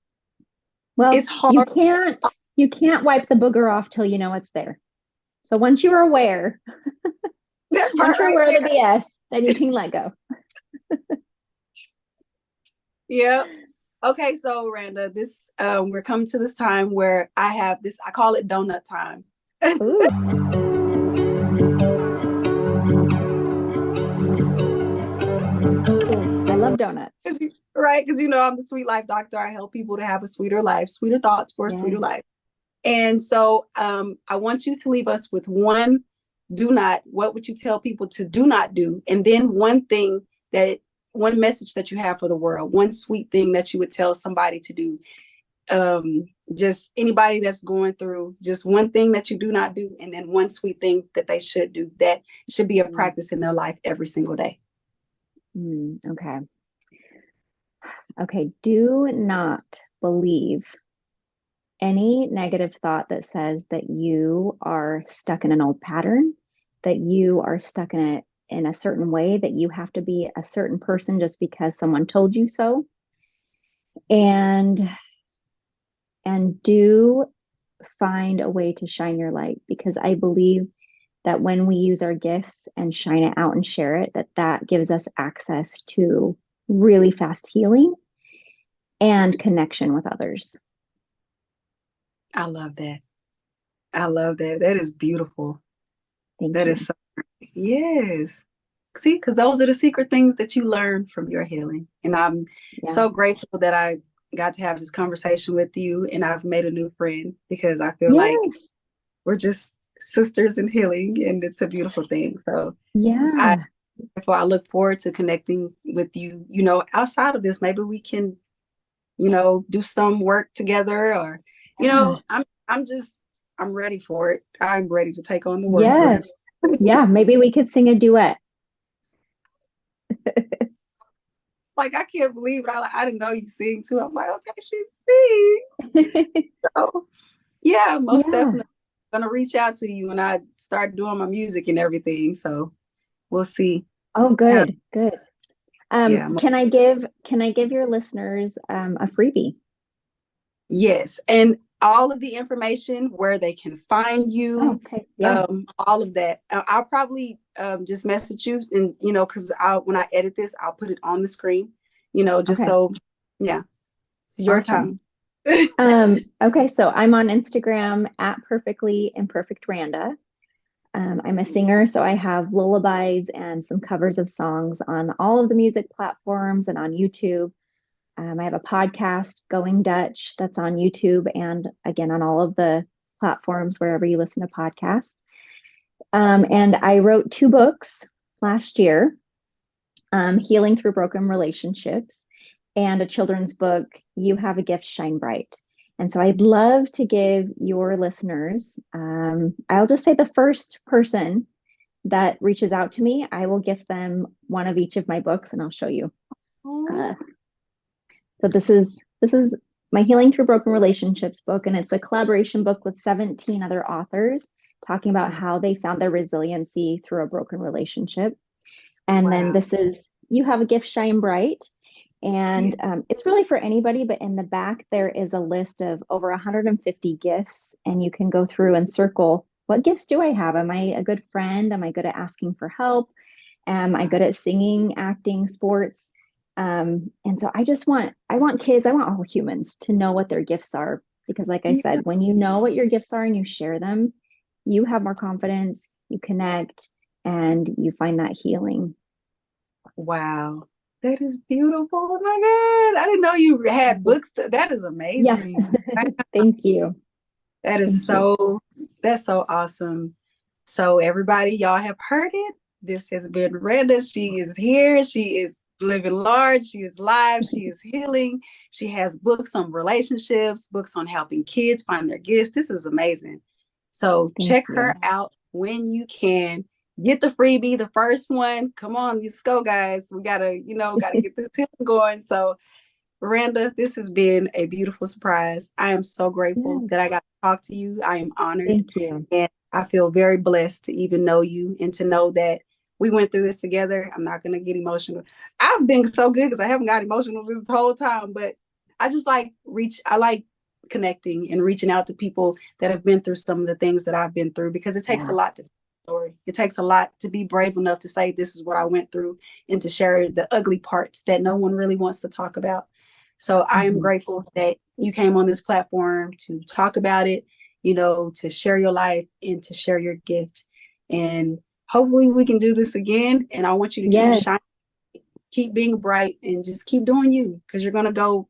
[SPEAKER 1] Well,
[SPEAKER 2] It's
[SPEAKER 1] you
[SPEAKER 2] hard.
[SPEAKER 1] can't you can't wipe the booger off till you know it's there. So once you're aware,
[SPEAKER 2] That
[SPEAKER 1] once
[SPEAKER 2] part
[SPEAKER 1] you're
[SPEAKER 2] right
[SPEAKER 1] aware of the
[SPEAKER 2] there.
[SPEAKER 1] BS, then you can let go.
[SPEAKER 2] Yeah. Okay, so Randa, this we're coming to this time where I call it donut time.
[SPEAKER 1] Ooh. love donuts.
[SPEAKER 2] Right? Because I'm the sweet life doctor. I help people to have a sweeter life, sweeter thoughts for a sweeter life. And so I want you to leave us with what would you tell people to do not do? And then one message that you have for the world, one sweet thing that you would tell somebody to do. Just anybody that's going through, just one thing that you do not do, and then one sweet thing that they should do, that should be a practice in their life every single day.
[SPEAKER 1] Okay. Do not believe any negative thought that says that you are stuck in an old pattern, that you are stuck in a certain way, that you have to be a certain person just because someone told you so. And do find a way to shine your light, because I believe that when we use our gifts and shine it out and share it, that gives us access to really fast healing and connection with others.
[SPEAKER 2] I love that. That is beautiful.
[SPEAKER 1] Thank
[SPEAKER 2] you. Is so great. Yes. See, because those are the secret things that you learn from your healing. And I'm so grateful that I got to have this conversation with you, and I've made a new friend, because I feel like we're just sisters in healing, and it's a beautiful thing. So I look forward to connecting with you, outside of this. Maybe we can, do some work together, or, I'm ready for it. I'm ready to take on the work.
[SPEAKER 1] Yes. Maybe we could sing a duet.
[SPEAKER 2] Like, I can't believe it. I didn't know you sing too. I'm like, okay, she sings. So, most definitely. I'm going to reach out to you when I start doing my music and everything. So we'll see.
[SPEAKER 1] Oh, good. Can I give your listeners a freebie?
[SPEAKER 2] Yes. And all of the information where they can find you, all of that. I'll probably just message you, and because when I edit this, I'll put it on the screen, so it's your time.
[SPEAKER 1] Okay, so I'm on Instagram at Perfectly Imperfect Randa. I'm a singer, so I have lullabies and some covers of songs on all of the music platforms and on YouTube. I have a podcast, Going Dutch, that's on YouTube and again on all of the platforms wherever you listen to podcasts. And I wrote 2 books last year, Healing Through Broken Relationships, and a children's book, You Have a Gift, Shine Bright. And so I'd love to give your listeners, I'll just say the first person that reaches out to me, I will gift them one of each of my books, and I'll show you. So this is my Healing Through Broken Relationships book, and it's a collaboration book with 17 other authors talking about how they found their resiliency through a broken relationship. And then this is You Have a Gift, Shine Bright. And it's really for anybody, but in the back, there is a list of over 150 gifts, and you can go through and circle, what gifts do I have? Am I a good friend? Am I good at asking for help? Am I good at singing, acting, sports? And so I want kids, I want all humans to know what their gifts are, because like I said, when you know what your gifts are and you share them, you have more confidence, you connect, and you find that healing.
[SPEAKER 2] Wow. That is beautiful. Oh my God. I didn't know you had books. That is amazing.
[SPEAKER 1] Thank you.
[SPEAKER 2] That's so awesome. So everybody, y'all have heard it. This has been Randa. She is here. She is living large. She is live. She is healing. She has books on relationships, books on helping kids find their gifts. This is amazing. So check her out when you can. Get the freebie, the first one. Come on, let's go, guys. We gotta get this healing going. So, Randa, this has been a beautiful surprise. I am so grateful that I got to talk to you. I am honored.
[SPEAKER 1] Thank you.
[SPEAKER 2] And I feel very blessed to even know you and to know that we went through this together. I'm not gonna get emotional. I've been so good because I haven't got emotional this whole time, but I just I like connecting and reaching out to people that have been through some of the things that I've been through, because it takes a lot to story. It takes a lot to be brave enough to say, this is what I went through, and to share the ugly parts that no one really wants to talk about. So I am grateful that you came on this platform to talk about it, to share your life and to share your gift. And hopefully we can do this again. And I want you to keep being bright and just keep doing you, because you're going to go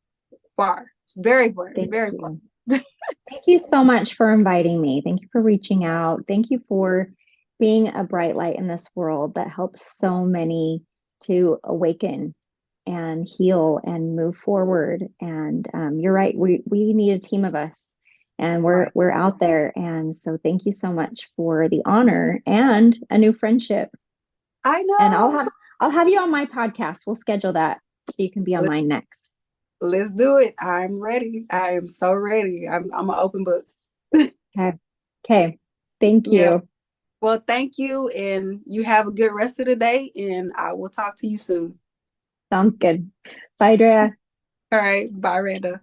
[SPEAKER 2] far, very far,
[SPEAKER 1] Thank
[SPEAKER 2] very far.
[SPEAKER 1] you. Thank you so much for inviting me. Thank you for reaching out. Thank you for being a bright light in this world that helps so many to awaken and heal and move forward. And you're right. We need a team of us, and
[SPEAKER 2] Right.
[SPEAKER 1] we're out there. And so thank you so much for the honor and a new friendship.
[SPEAKER 2] I
[SPEAKER 1] And
[SPEAKER 2] know.
[SPEAKER 1] I'll have you on my podcast. We'll schedule that so you can be on mine next.
[SPEAKER 2] Let's do it. I'm ready. I am so ready. I'm an open book.
[SPEAKER 1] Okay. Okay. Thank
[SPEAKER 2] Yeah.
[SPEAKER 1] you.
[SPEAKER 2] Well, thank you, and you have a good rest of the day, and I will talk to you soon.
[SPEAKER 1] Sounds good. Bye, Drea.
[SPEAKER 2] All right. Bye, Randa.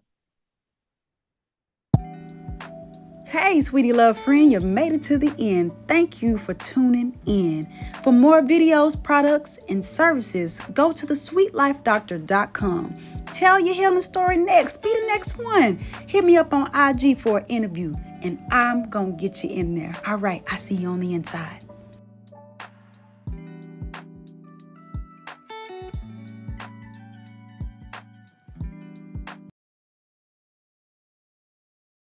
[SPEAKER 3] Hey, sweetie love friend, you made it to the end. Thank you for tuning in. For more videos, products, and services, go to thesweetlifedoctor.com. Tell your healing story next. Be the next one. Hit me up on IG for an interview, and I'm going to get you in there. All right, I see you on the inside.